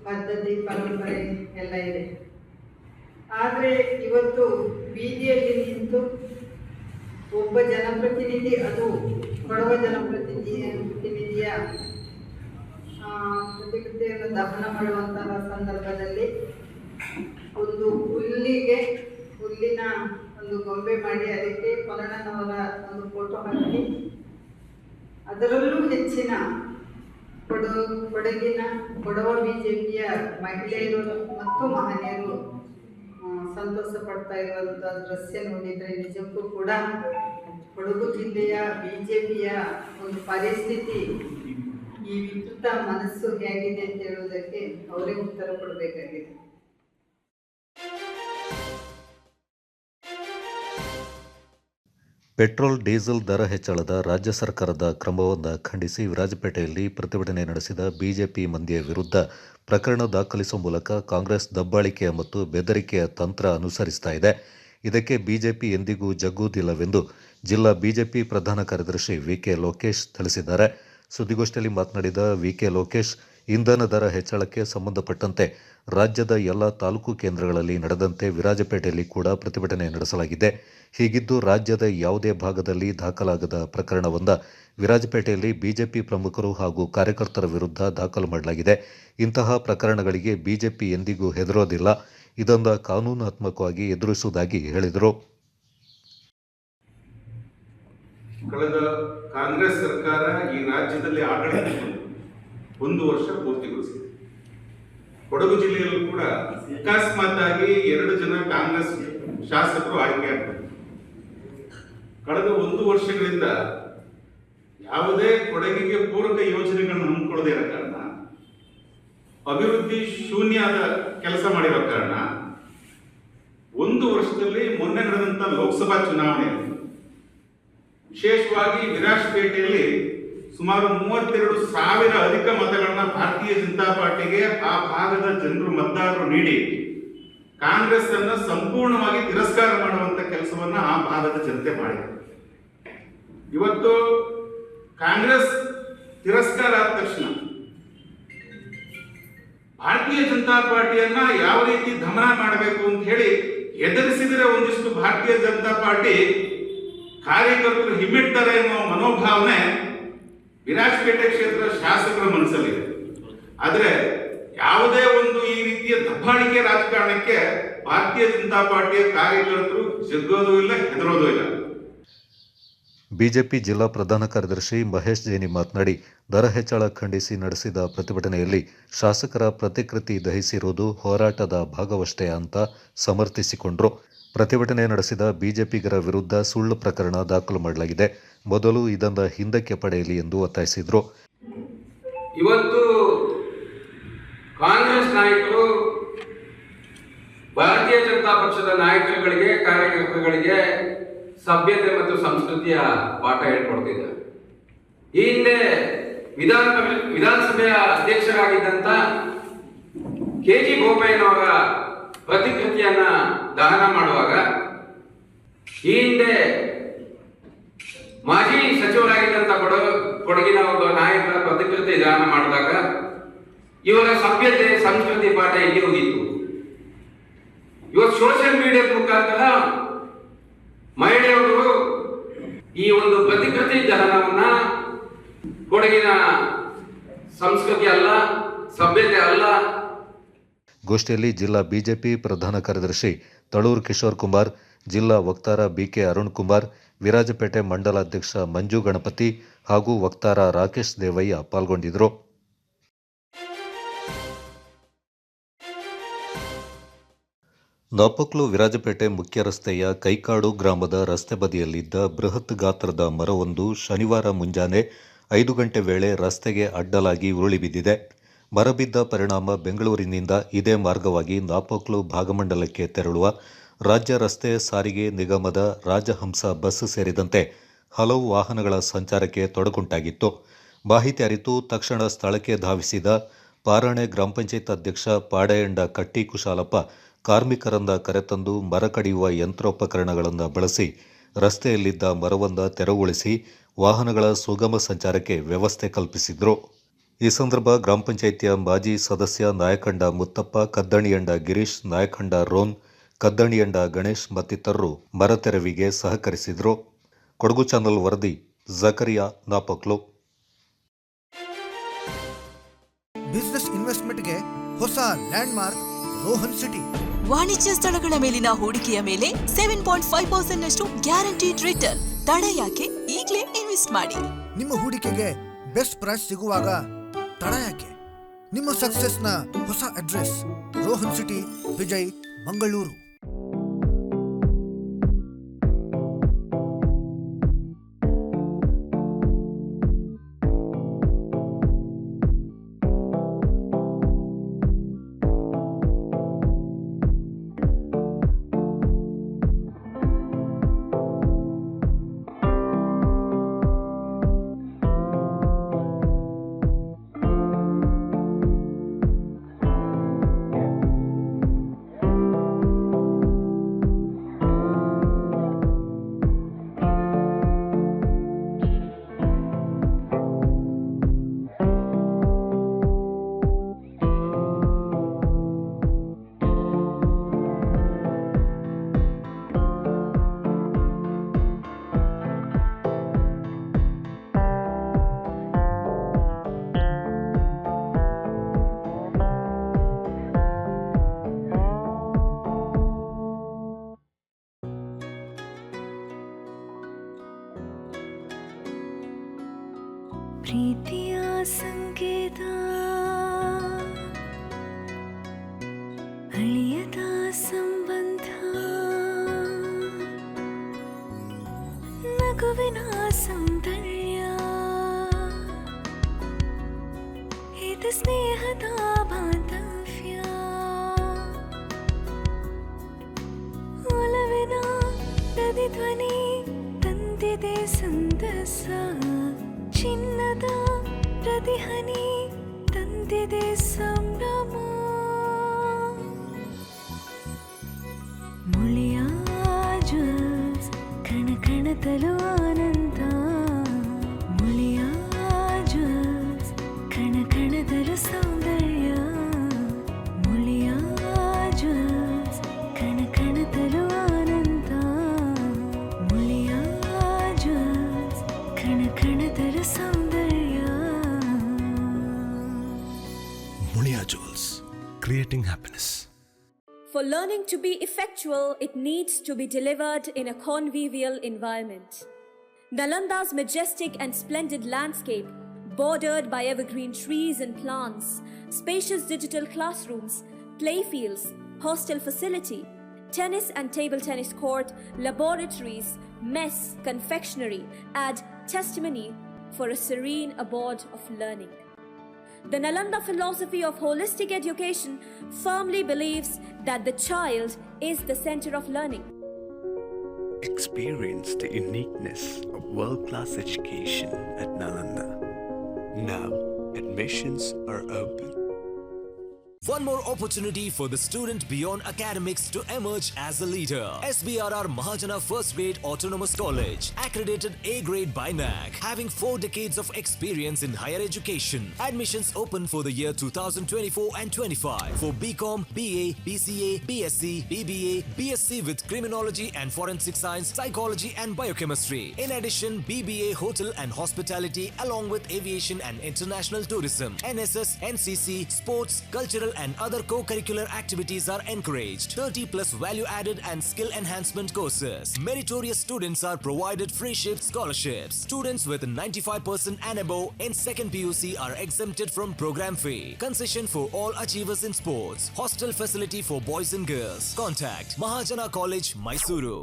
ಪದ್ಧತಿ ಪರಂಪರೆ ಎಲ್ಲ ಇದೆ. ಆದರೆ ಇವತ್ತು ಬೀದಿಯಲ್ಲಿ ನಿಂತು ಒಬ್ಬ ಜನಪ್ರತಿನಿಧಿ, ಅದು ಕೊಡವ ಜನಪ್ರತಿನಿಧಿಯ ಪ್ರತಿಕೃತಿಯನ್ನು ದಹನ ಮಾಡುವಂತಹ ಸಂದರ್ಭದಲ್ಲಿ ಒಂದು ಹುಲ್ಲಿನ ಒಂದು ಗೊಂಬೆ ಮಾಡಿ ಅದಕ್ಕೆ ಕೊರಣ್ಣನವರ ಒಂದು ಫೋಟೋ ಹಾಕಿ, ಅದರಲ್ಲೂ ಹೆಚ್ಚಿನ ಕೊಡವ ಬಿಜೆಪಿಯ ಮಹಿಳೆಯರು ಮತ್ತು ಮಹನೀಯರು ಸಂತೋಷ ಪಡ್ತಾ ಇರುವಂತಹ ದೃಶ್ಯ ನೋಡಿದ್ರೆ ನಿಜಕ್ಕೂ ಕೂಡ ಕೊಡಗು ಜಿಲ್ಲೆಯ ಬಿಜೆಪಿಯ ಒಂದು ಪರಿಸ್ಥಿತಿ, ಈ ವಿಕೃತ ಮನಸ್ಸು ಹೇಗಿದೆ ಅಂತ ಹೇಳುವುದಕ್ಕೆ ಅವರೇ ಉತ್ತರ ಕೊಡಬೇಕಾಗಿದೆ. ಪೆಟ್ರೋಲ್ ಡೀಸೆಲ್ ದರ ಹೆಚ್ಚಳದ ರಾಜ್ಯ ಸರ್ಕಾರದ ಕ್ರಮವನ್ನು ಖಂಡಿಸಿ ವಿರಾಜಪೇಟೆಯಲ್ಲಿ ಪ್ರತಿಭಟನೆ ನಡೆಸಿದ ಬಿಜೆಪಿ ಮಂದಿಯ ವಿರುದ್ಧ ಪ್ರಕರಣ ದಾಖಲಿಸುವ ಮೂಲಕ ಕಾಂಗ್ರೆಸ್ ದಬ್ಬಾಳಿಕೆಯ ಮತ್ತು ಬೆದರಿಕೆಯ ತಂತ್ರ ಅನುಸರಿಸ್ತಾ ಇದೆ. ಇದಕ್ಕೆ ಬಿಜೆಪಿ ಎಂದಿಗೂ ಜಗ್ಗುವುದಿಲ್ಲವೆಂದು ಜಿಲ್ಲಾ ಬಿಜೆಪಿ ಪ್ರಧಾನ ಕಾರ್ಯದರ್ಶಿ ವಿಕೆ ಲೋಕೇಶ್ ತಿಳಿಸಿದ್ದಾರೆ. ಸುದ್ದಿಗೋಷ್ಠಿಯಲ್ಲಿ ಮಾತನಾಡಿದ ವಿಕೆ ಲೋಕೇಶ್, ಇಂಧನ ದರ ಹೆಚ್ಚಳಕ್ಕೆ ಸಂಬಂಧಪಟ್ಟಂತೆ ರಾಜ್ಯದ ಎಲ್ಲ ತಾಲೂಕು ಕೇಂದ್ರಗಳಲ್ಲಿ ನಡೆದಂತೆ ವಿರಾಜಪೇಟೆಯಲ್ಲಿ ಕೂಡ ಪ್ರತಿಭಟನೆ ನಡೆಸಲಾಗಿದೆ. ಹೀಗಿದ್ದು ರಾಜ್ಯದ ಯಾವುದೇ ಭಾಗದಲ್ಲಿ ದಾಖಲಾಗದ ಪ್ರಕರಣವೊಂದ ವಿರಾಜಪೇಟೆಯಲ್ಲಿ ಬಿಜೆಪಿ ಪ್ರಮುಖರು ಹಾಗೂ ಕಾರ್ಯಕರ್ತರ ವಿರುದ್ಧ ದಾಖಲು ಮಾಡಲಾಗಿದೆ. ಇಂತಹ ಪ್ರಕರಣಗಳಿಗೆ ಬಿಜೆಪಿ ಎಂದಿಗೂ ಹೆದರೋದಿಲ್ಲ, ಇದನ್ನು ಕಾನೂನಾತ್ಮಕವಾಗಿ ಎದುರಿಸುವುದಾಗಿ ಹೇಳಿದರು. ಕಳೆದ ಕಾಂಗ್ರೆಸ್ ಸರ್ಕಾರ ಈ ರಾಜ್ಯದಲ್ಲಿ ಆಡಳಿತ 1 ವರ್ಷ ಪೂರ್ತಿಗೊಳಿಸಿದೆ. ಕೊಡಗು ಜಿಲ್ಲೆಯಲ್ಲೂ ಕೂಡ ಅಕಸ್ಮಾತ್ ಆಗಿ 2 ಜನ ಕಾಂಗ್ರೆಸ್ ಶಾಸಕರು ಆಯ್ಕೆಯಾಗಿದ್ದಾರೆ. ಕಳೆದ 1 ವರ್ಷಗಳಿಂದ ಯಾವುದೇ ಕೊಡಗಿಗೆ ಪೂರಕ ಯೋಜನೆಗಳನ್ನು ಹಮ್ಮಿಕೊಳ್ಳದೇ ಇರೋ ಕಾರಣ, ಅಭಿವೃದ್ಧಿ ಶೂನ್ಯದ ಕೆಲಸ ಮಾಡಿರೋ ಕಾರಣ 1 ವರ್ಷದಲ್ಲಿ ಮೊನ್ನೆ ನಡೆದಂತ ಲೋಕಸಭಾ ಚುನಾವಣೆಯಲ್ಲಿ ವಿಶೇಷವಾಗಿ ವಿರಾಜಪೇಟೆಯಲ್ಲಿ ಸುಮಾರು 32,000 ಅಧಿಕ ಮತಗಳನ್ನ ಭಾರತೀಯ ಜನತಾ ಪಾರ್ಟಿಗೆ ಆ ಭಾಗದ ಜನರು ಮತದಾರರು ನೀಡಿ ಕಾಂಗ್ರೆಸ್ ಅನ್ನ ಸಂಪೂರ್ಣವಾಗಿ ತಿರಸ್ಕಾರ ಮಾಡುವಂತ ಕೆಲಸವನ್ನ ಆ ಭಾಗದ ಜನತೆ ಮಾಡಿದೆ. ಇವತ್ತು ಕಾಂಗ್ರೆಸ್ ತಿರಸ್ಕಾರ ಆದ ತಕ್ಷಣ ಭಾರತೀಯ ಜನತಾ ಪಾರ್ಟಿಯನ್ನ ಯಾವ ರೀತಿ ದಮನ ಮಾಡಬೇಕು ಅಂತ ಹೇಳಿ ಎದುರಿಸಿದರೆ ಒಂದಿಷ್ಟು ಭಾರತೀಯ ಜನತಾ ಪಾರ್ಟಿ ಕಾರ್ಯಕರ್ತರು ಹಿಮ್ಮೆಟ್ತಾರೆ ಅನ್ನೋ ಮನೋಭಾವನೆ ವಿರಾಜಪೇಟೆ ಕ್ಷೇತ್ರ ಶಾಸಕರ ಮನಸ್ಸಲ್ಲಿದೆ. ಆದರೆ ಯಾವುದೇ ಒಂದು ಈ ರೀತಿಯ ದಬ್ಬಾಳಿಕೆ ರಾಜಕಾರಣಕ್ಕೆ ಭಾರತೀಯ ಜನತಾ ಪಾರ್ಟಿಯ ಕಾರ್ಯಕರ್ತರು ಜಗ್ಗೋದು ಇಲ್ಲ, ಹೆದರೋದು ಇಲ್ಲ. ಬಿಜೆಪಿ ಜಿಲ್ಲಾ ಪ್ರಧಾನ ಕಾರ್ಯದರ್ಶಿ ಮಹೇಶ್ ಜೈನಿ ಮಾತನಾಡಿ, ದರ ಹೆಚ್ಚಳ ಖಂಡಿಸಿ ನಡೆಸಿದ ಪ್ರತಿಭಟನೆಯಲ್ಲಿ ಶಾಸಕರ ಪ್ರತಿಕೃತಿ ದಹಿಸಿರುವುದು ಹೋರಾಟದ ಭಾಗವಷ್ಟೇ ಅಂತ ಸಮರ್ಥಿಸಿಕೊಂಡ್ರು. ಪ್ರತಿಭಟನೆ ನಡೆಸಿದ ಬಿಜೆಪಿಗರ ವಿರುದ್ಧ ಸುಳ್ಳು ಪ್ರಕರಣ ದಾಖಲು ಮಾಡಲಾಗಿದೆ, ಮೊದಲು ಇದನ್ನು ಹಿಂದಕ್ಕೆ ಪಡೆಯಲಿ ಎಂದು ಒತ್ತಾಯಿಸಿದರು. ಇವತ್ತು ಕಾಂಗ್ರೆಸ್ ನಾಯಕರು ಭಾರತೀಯ ಜನತಾ ಪಕ್ಷದ ನಾಯಕರುಗಳಿಗೆ, ಕಾರ್ಯಕರ್ತರುಗಳಿಗೆ ಸಭ್ಯತೆ ಮತ್ತು ಸಂಸ್ಕೃತಿಯ ಪಾಠ ಹೇಳ್ಕೊಡ್ತಿದ್ದಾರೆ. ಈ ಹಿಂದೆ ವಿಧಾನಸಭೆಯ ಅಧ್ಯಕ್ಷರಾಗಿದ್ದಂತ ಕೆಜಿ ಬೋಪಯ್ಯನವರ ಪ್ರತಿಕೃತಿಯನ್ನ ದಹನ ಮಾಡುವಾಗ, ಈ ಹಿಂದೆ ಮಾಜಿ ಸಚಿವರಾಗಿದ್ದಂತ ಕೊಡಗಿನ ಒಬ್ಬ ನಾಯಕರ ಪ್ರತಿಕೃತಿ ದಹನ ಮಾಡಿದಾಗ ಇವರ ಸಭ್ಯತೆ ಸಂಸ್ಕೃತಿ ಪಾಠ ಎಲ್ಲಿ ಹೋಗಿತ್ತು? ಇವತ್ತು ಸೋಷಿಯಲ್ ಮೀಡಿಯಾದ ಮುಖಾಂತರ ಮಹಿಳೆಯರು ಈ ಒಂದು ಪ್ರತಿಕೃತಿ ದಹನವನ್ನ ಕೊಡಗಿನ ಸಂಸ್ಕೃತಿ ಅಲ್ಲ, ಸಭ್ಯತೆ ಅಲ್ಲ. ಗೋಷ್ಠಿಯಲ್ಲಿ ಜಿಲ್ಲಾ ಬಿಜೆಪಿ ಪ್ರಧಾನ ಕಾರ್ಯದರ್ಶಿ ತಳೂರು ಕಿಶೋರ್ ಕುಮಾರ್, ಜಿಲ್ಲಾ ವಕ್ತಾರ ಬಿಕೆ ಅರುಣ್ ಕುಮಾರ್, ವಿರಾಜಪೇಟೆ ಮಂಡಲಾಧ್ಯಕ್ಷ ಮಂಜು ಗಣಪತಿ ಹಾಗೂ ವಕ್ತಾರ ರಾಕೇಶ್ ದೇವಯ್ಯ ಪಾಲ್ಗೊಂಡಿದ್ದರು. ನಾಪೋಕ್ಲು ವಿರಾಜಪೇಟೆ ಮುಖ್ಯ ರಸ್ತೆಯ ಕೈಕಾಡು ಗ್ರಾಮದ ರಸ್ತೆ ಬದಿಯಲ್ಲಿದ್ದ ಬೃಹತ್ ಗಾತ್ರದ ಮರವೊಂದು ಶನಿವಾರ ಮುಂಜಾನೆ 5 ಗಂಟೆ ವೇಳೆ ರಸ್ತೆಗೆ ಅಡ್ಡಲಾಗಿ ಉರುಳಿ ಬಿದ್ದಿದೆ. ಮರ ಬಿದ್ದ ಪರಿಣಾಮ ಬೆಂಗಳೂರಿನಿಂದ ಇದೇ ಮಾರ್ಗವಾಗಿ ನಾಪೋಕ್ಲು ಭಾಗಮಂಡಲಕ್ಕೆ ತೆರಳುವ ರಾಜ್ಯ ರಸ್ತೆ ಸಾರಿಗೆ ನಿಗಮದ ರಾಜಹಂಸ ಬಸ್ ಸೇರಿದಂತೆ ಹಲವು ವಾಹನಗಳ ಸಂಚಾರಕ್ಕೆ ತೊಡಕುಂಟಾಗಿತ್ತು. ಮಾಹಿತಿ ಅರಿತು ತಕ್ಷಣ ಸ್ಥಳಕ್ಕೆ ಧಾವಿಸಿದ ಪಾರಾಣೆ ಗ್ರಾಮ ಪಂಚಾಯತ್ ಅಧ್ಯಕ್ಷ ಪಾಡೆಯಂಡ ಕಟ್ಟಿ ಕುಶಾಲಪ್ಪ ಕಾರ್ಮಿಕರನ್ನ ಕರೆತಂದು ಮರ ಕಡಿಯುವ ಯಂತ್ರೋಪಕರಣಗಳನ್ನು ಬಳಸಿ ರಸ್ತೆಯಲ್ಲಿದ್ದ ಮರವೊಂದ ತೆರವುಗೊಳಿಸಿ ವಾಹನಗಳ ಸುಗಮ ಸಂಚಾರಕ್ಕೆ ವ್ಯವಸ್ಥೆ ಕಲ್ಪಿಸಿದ್ರು. ಈ ಸಂದರ್ಭ ಗ್ರಾಮ ಪಂಚಾಯಿತಿಯ ಮಾಜಿ ಸದಸ್ಯ ನಾಯಕಂಡ ಮುತ್ತಪ್ಪ, ಕದ್ದಣಿಯಂಡ ಗಿರೀಶ್, ನಾಯಕಂಡ ರೋನ್, ಕದ್ದಣಿಯಂಡ ಗಣೇಶ್ ಮತ್ತಿತರರು ಮರ ತೆರವಿಗೆ ಸಹಕರಿಸಿದರು. ಕೊಡಗು ಚಾನಲ್ ವರದಿ ಜಕರಿಯಾ, ನಾಪೋಕ್ಲು. ಬಿಸಿನೆಸ್ ಇನ್ವೆಸ್ಟ್ಮೆಂಟ್ಗೆ ಹೊಸ ಲ್ಯಾಂಡ್ಮಾರ್ಕ್ ರೋಹನ್ ಸಿಟಿ. ವಾಣಿಜ್ಯ ಸ್ಥಳಗಳ ಮೇಲಿನ ಹೂಡಿಕೆಯ ಮೇಲೆ 7.5% ನಷ್ಟು ಗ್ಯಾರಂಟಿಡ್ ರಿಟರ್ನ್. ತಡ ಯಾಕೆ? ಈಗಲೇ ಇನ್ವೆಸ್ಟ್ ಮಾಡಿ. ನಿಮ್ಮ ಹೂಡಿಕೆಗೆ ಬೆಸ್ಟ್ ಪ್ರೈಸ್ ಸಿಗುವಾಗ ತಡ ಯಾಕೆ? ನಿಮ್ಮ ಸಕ್ಸೆಸ್ನ ಹೊಸ ಅಡ್ರೆಸ್ ರೋಹನ್ ಸಿಟಿ, ವಿಜಯ್, ಮಂಗಳೂರು. ಪ್ರೀತಿಯ ಸಂಕೇತ, ಅಳಿಯದ ಸಂಬಂಧ, ನಗುವಿನ ಸೌಂದರ್ಯ, ಇದು ಸ್ನೇಹದ ಬಾಂಧವ್ಯ, ಒಲವಿನ ಪ್ರತಿಧ್ವನಿ ತಂದಿದೆ ಸಂದಸ, ಚಿನ್ನದ ಪ್ರತಿಹನಿ ತಂದಿದೆ ಸಂಭ್ರಮ. ಮುಳಿಯ ಜ್ಯೂಸ್ ಕಣ ಕಣದಲು ಆನಂದ, ಮುಳಿಯ ಜ್ಯೂಸ್ ಕಣ ಕಣದಲು ಸೌಂದರ್ಯ, ಮುಳಿಯ ಜ್ಯೂಸ್ ಕಣ ಕಣದಲು ಆನಂದ, ಮುಳಿಯ ಜ್ಯೂಸ್ ಕಣ ಕಣದಲು ಸೌಂದರ್ಯ. Mulia Jewels, creating happiness. For learning to be effectual, it needs to be delivered in a convivial environment. Nalanda's majestic and splendid landscape, bordered by evergreen trees and plants, spacious digital classrooms, playfields, hostel facility, tennis and table tennis court, laboratories, mess, confectionery, add testimony for a serene abode of learning. The Nalanda philosophy of holistic education firmly believes that the child is the center of learning. Experience the uniqueness of world-class education at Nalanda. Now, admissions are open. One more opportunity for the student beyond academics to emerge as a leader. SBRR Mahajana First Grade Autonomous College, accredited A grade by NAC, having 4 decades of experience in higher education. Admissions open for the year 2024 and 25 for BCom, BA, BCA, BSc, BBA, BSc with Criminology and Forensic Science, Psychology and Biochemistry. In addition, BBA Hotel and Hospitality along with Aviation and International Tourism, NSS, NCC, Sports, Cultural and other co-curricular activities are encouraged. 30 plus value-added and skill enhancement courses. Meritorious students are provided free shift scholarships. Students with 95% and above in second PUC are exempted from program fee. Concession for all achievers in sports. Hostel facility for boys and girls. Contact Mahajana College, Mysuru.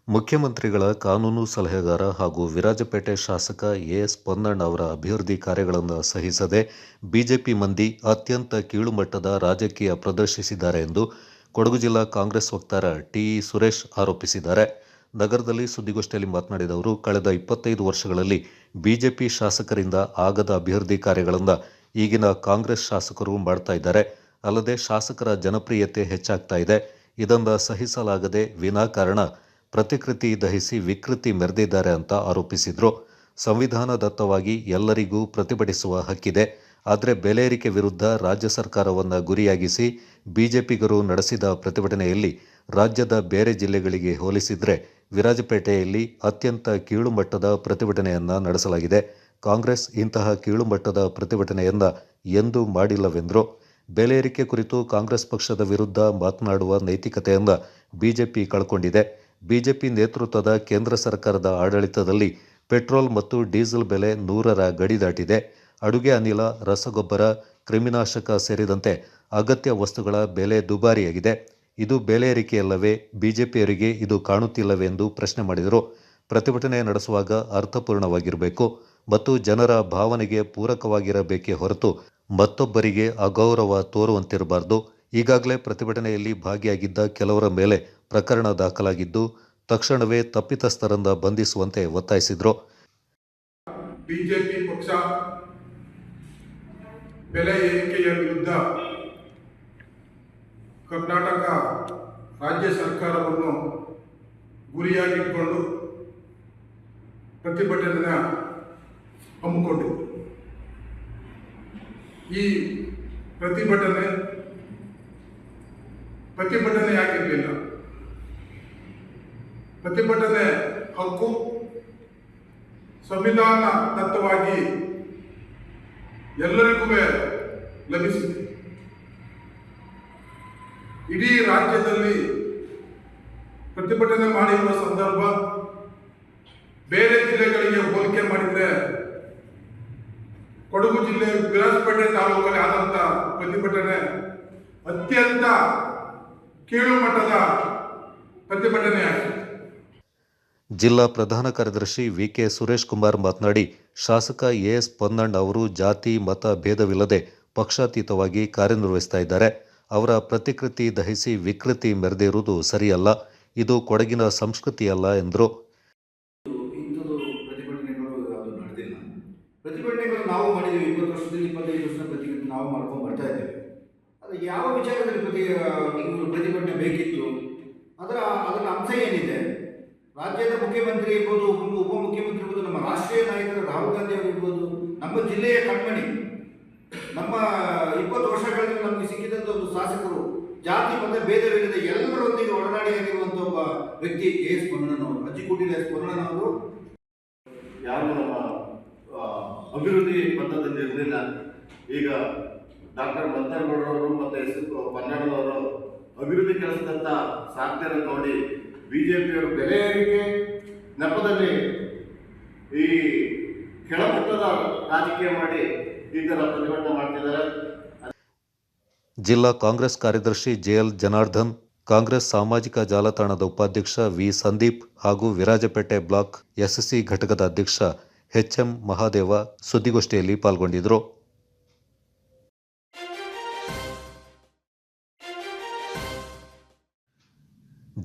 ಮುಖ್ಯಮಂತ್ರಿಗಳ ಕಾನೂನು ಸಲಹೆಗಾರ ಹಾಗೂ ವಿರಾಜಪೇಟೆ ಶಾಸಕ as Ponnanna ಅವರ ಅಭಿವೃದ್ಧಿ ಕಾರ್ಯಗಳನ್ನು ಸಹಿಸದೆ BJP ಮಂದಿ ಅತ್ಯಂತ ಕೀಳುಮಟ್ಟದ ರಾಜಕೀಯ ಪ್ರದರ್ಶಿಸಿದ್ದಾರೆ ಎಂದು ಕೊಡಗು ಜಿಲ್ಲಾ ಕಾಂಗ್ರೆಸ್ ವಕ್ತಾರ ಟಿಇ ಸುರೇಶ್ ಆರೋಪಿಸಿದ್ದಾರೆ. ನಗರದಲ್ಲಿ ಸುದ್ದಿಗೋಷ್ಠಿಯಲ್ಲಿ ಮಾತನಾಡಿದ ಅವರು, ಕಳೆದ 25 ವರ್ಷಗಳಲ್ಲಿ ಬಿಜೆಪಿ ಶಾಸಕರಿಂದ ಆಗದ ಅಭಿವೃದ್ಧಿ ಕಾರ್ಯಗಳನ್ನು ಈಗಿನ ಕಾಂಗ್ರೆಸ್ ಶಾಸಕರು ಮಾಡ್ತಾ ಇದ್ದಾರೆ. ಅಲ್ಲದೆ ಶಾಸಕರ ಜನಪ್ರಿಯತೆ ಹೆಚ್ಚಾಗ್ತಾ ಇದೆ. ಇದನ್ನು ಸಹಿಸಲಾಗದೆ ವಿನಾಕಾರಣ ಪ್ರತಿಕೃತಿ ದಹಿಸಿ ವಿಕೃತಿ ಮೆರೆದಿದ್ದಾರೆ ಅಂತ ಆರೋಪಿಸಿದರು. ಸಂವಿಧಾನದತ್ತವಾಗಿ ಎಲ್ಲರಿಗೂ ಪ್ರತಿಭಟಿಸುವ ಹಕ್ಕಿದೆ. ಆದರೆ ಬೆಲೆ ಏರಿಕೆ ವಿರುದ್ಧ ರಾಜ್ಯ ಸರ್ಕಾರವನ್ನು ಗುರಿಯಾಗಿಸಿ ಬಿಜೆಪಿಗರು ನಡೆಸಿದ ಪ್ರತಿಭಟನೆಯಲ್ಲಿ ರಾಜ್ಯದ ಬೇರೆ ಜಿಲ್ಲೆಗಳಿಗೆ ಹೋಲಿಸಿದರೆ ವಿರಾಜಪೇಟೆಯಲ್ಲಿ ಅತ್ಯಂತ ಕೀಳುಮಟ್ಟದ ಪ್ರತಿಭಟನೆಯನ್ನು ನಡೆಸಲಾಗಿದೆ. ಕಾಂಗ್ರೆಸ್ ಇಂತಹ ಕೀಳುಮಟ್ಟದ ಪ್ರತಿಭಟನೆಯನ್ನು ಎಂದೂ ಮಾಡಿಲ್ಲವೆಂದರು. ಬೆಲೆ ಏರಿಕೆ ಕುರಿತು ಕಾಂಗ್ರೆಸ್ ಪಕ್ಷದ ವಿರುದ್ಧ ಮಾತನಾಡುವ ನೈತಿಕತೆಯನ್ನು ಬಿಜೆಪಿ ಕಳ್ಕೊಂಡಿದೆ. ಬಿಜೆಪಿ ನೇತೃತ್ವದ ಕೇಂದ್ರ ಸರ್ಕಾರದ ಆಡಳಿತದಲ್ಲಿ ಪೆಟ್ರೋಲ್ ಮತ್ತು ಡೀಸೆಲ್ ಬೆಲೆ 100ರ ಗಡಿ ದಾಟಿದೆ. ಅಡುಗೆ ಅನಿಲ, ರಸಗೊಬ್ಬರ, ಕ್ರಿಮಿನಾಶಕ ಸೇರಿದಂತೆ ಅಗತ್ಯ ವಸ್ತುಗಳ ಬೆಲೆ ದುಬಾರಿಯಾಗಿದೆ. ಇದು ಬೆಲೆ ಏರಿಕೆಯಲ್ಲವೇ? ಬಿಜೆಪಿಯವರಿಗೆ ಇದು ಕಾಣುತ್ತಿಲ್ಲವೇ ಎಂದು ಪ್ರಶ್ನೆ ಮಾಡಿದರು. ಪ್ರತಿಭಟನೆ ನಡೆಸುವಾಗ ಅರ್ಥಪೂರ್ಣವಾಗಿರಬೇಕು ಮತ್ತು ಜನರ ಭಾವನೆಗೆ ಪೂರಕವಾಗಿರಬೇಕೇ ಹೊರತು ಮತ್ತೊಬ್ಬರಿಗೆ ಅಗೌರವ ತೋರುವಂತಿರಬಾರದು. ಈಗಾಗಲೇ ಪ್ರತಿಭಟನೆಯಲ್ಲಿ ಭಾಗಿಯಾಗಿದ್ದ ಕೆಲವರ ಮೇಲೆ ಪ್ರಕರಣ ದಾಖಲಾಗಿದ್ದು ತಕ್ಷಣವೇ ತಪ್ಪಿತಸ್ಥರನ್ನ ಬಂಧಿಸುವಂತೆ ಒತ್ತಾಯಿಸಿದರು. ಬಿಜೆಪಿ ಪಕ್ಷ ಬೆಲೆ ಏರಿಕೆಯ ವಿರುದ್ಧ ಕರ್ನಾಟಕ ರಾಜ್ಯ ಸರ್ಕಾರವನ್ನು ಗುರಿಯಾಗಿಟ್ಟುಕೊಂಡು ಪ್ರತಿಭಟನೆ ಹಮ್ಮಿಕೊಂಡಿದೆ. ಈ ಪ್ರತಿಭಟನೆ ಯಾಕಿರಲಿಲ್ಲ? ಪ್ರತಿಭಟನೆ ಹಕ್ಕು ಸಂವಿಧಾನ ದತ್ತವಾಗಿ ಎಲ್ಲರಿಗೂ ಲಭಿಸಿದೆ. ಇಡೀ ರಾಜ್ಯದಲ್ಲಿ ಪ್ರತಿಭಟನೆ ಮಾಡಿರುವ ಸಂದರ್ಭ ಬೇರೆ ಜಿಲ್ಲೆಗಳಿಗೆ ಹೋಲಿಕೆ ಮಾಡಿದರೆ ಕೊಡಗು ಜಿಲ್ಲೆ ವಿರಾಜಪೇಟೆ ತಾಲೂಕಲ್ಲಿ ಆದಂತ ಪ್ರತಿಭಟನೆ ಅತ್ಯಂತ ಕೀಳುಮಟ್ಟದ ಪ್ರತಿಭಟನೆಯಾಗಿದೆ. ಜಿಲ್ಲಾ ಪ್ರಧಾನ ಕಾರ್ಯದರ್ಶಿ ವಿಕೆ ಸುರೇಶ್ ಕುಮಾರ್ ಮಾತನಾಡಿ, ಶಾಸಕ ಎಎಸ್ ಪೊನ್ನಣ್ಣ ಅವರು ಜಾತಿ ಮತ ಭೇದವಿಲ್ಲದೆ ಪಕ್ಷಾತೀತವಾಗಿ ಕಾರ್ಯನಿರ್ವಹಿಸ್ತಾ ಇದ್ದಾರೆ. ಅವರ ಪ್ರತಿಕೃತಿ ದಹಿಸಿ ವಿಕೃತಿ ಮೆರೆದಿರುವುದು ಸರಿಯಲ್ಲ. ಇದು ಕೊಡಗಿನ ಸಂಸ್ಕೃತಿಯಲ್ಲ ಎಂದರು. ಪ್ರತಿಭಟನೆಗಳು ನಾವು ಮಾಡಿದ್ದೀವಿ. 20 ವರ್ಷದಲ್ಲಿ 25 ವರ್ಷದ ಪ್ರತಿಭಟನೆ ನಾವು ಮಾಡ್ಕೊಂಡು ಬರ್ತಾ ಇದ್ದೇವೆ. ಅದು ಯಾವ ವಿಚಾರದಲ್ಲಿ ಪ್ರತಿಭಟನೆ ಬೇಕಿತ್ತು? ಅದರ ಅಂಶ ಏನಿದೆ? ರಾಜ್ಯದ ಮುಖ್ಯಮಂತ್ರಿ ಇರ್ಬೋದು, ಉಪಮುಖ್ಯಮಂತ್ರಿ ಇರ್ಬೋದು, ನಮ್ಮ ರಾಷ್ಟ್ರೀಯ ನಾಯಕರ ರಾಹುಲ್ ಗಾಂಧಿ ಅವರು ಇರ್ಬೋದು, ನಮ್ಮ ಜಿಲ್ಲೆಯ ಕಣ್ಮಣಿ, ನಮ್ಮ 20 ವರ್ಷಗಳಲ್ಲಿ ನಮಗೆ ಸಿಕ್ಕಿದಂಥ ಒಂದು ಶಾಸಕರು ಜಾತಿ ಮತ ಭೇದವಿಲ್ಲದೆ ಎಲ್ಲರೊಂದಿಗೆ ಒಡನಾಡಿಯಾಗಿರುವಂಥ ಒಬ್ಬ ವ್ಯಕ್ತಿ ಎಎಸ್ ಪೊನ್ನಣ್ಣನವರು, ಅಜ್ಜಿಕುಟಿಲ ಎಸ್ ಪೊನ್ನಣ್ಣನವರು. ಯಾರು ನಮ್ಮ ಅಭಿವೃದ್ಧಿ ಪಥದಲ್ಲಿ ಇರಲಿಲ್ಲ. ಈಗ ಡಾಕ್ಟರ್ ಮಂತರಗೌಡರವರು ಮತ್ತು ಎಸ್ ಪೊನ್ನಣ್ಣನವರು ಅಭಿವೃದ್ಧಿ ಕೆಲಸದತ್ತ ಸಾಕ್ತಾರೆ ನೋಡಿ. ಬಿಜೆಪಿಯವರು ಬೆಲೆ ಏರಿಕೆ ನೆಪದಲ್ಲಿ ಈ ಕೆಳಮಟ್ಟದ ರಾಜಕೀಯ ಮಾಡಿ ಈ ಥರ ಪ್ರತಿಭಟನೆ ಮಾಡ್ತಿದ್ದಾರೆ. ಜಿಲ್ಲಾ ಕಾಂಗ್ರೆಸ್ ಕಾರ್ಯದರ್ಶಿ ಜೆಎಲ್ ಜನಾರ್ದನ್, ಕಾಂಗ್ರೆಸ್ ಸಾಮಾಜಿಕ ಜಾಲತಾಣದ ಉಪಾಧ್ಯಕ್ಷ ವಿ ಸಂದೀಪ್ ಹಾಗೂ ವಿರಾಜಪೇಟೆ ಬ್ಲಾಕ್ ಎಸ್ಎಸ್ಸಿ ಘಟಕದ ಅಧ್ಯಕ್ಷ ಎಚ್ಎಂ ಮಹಾದೇವ ಸುದ್ದಿಗೋಷ್ಠಿಯಲ್ಲಿ ಪಾಲ್ಗೊಂಡಿದ್ದರು.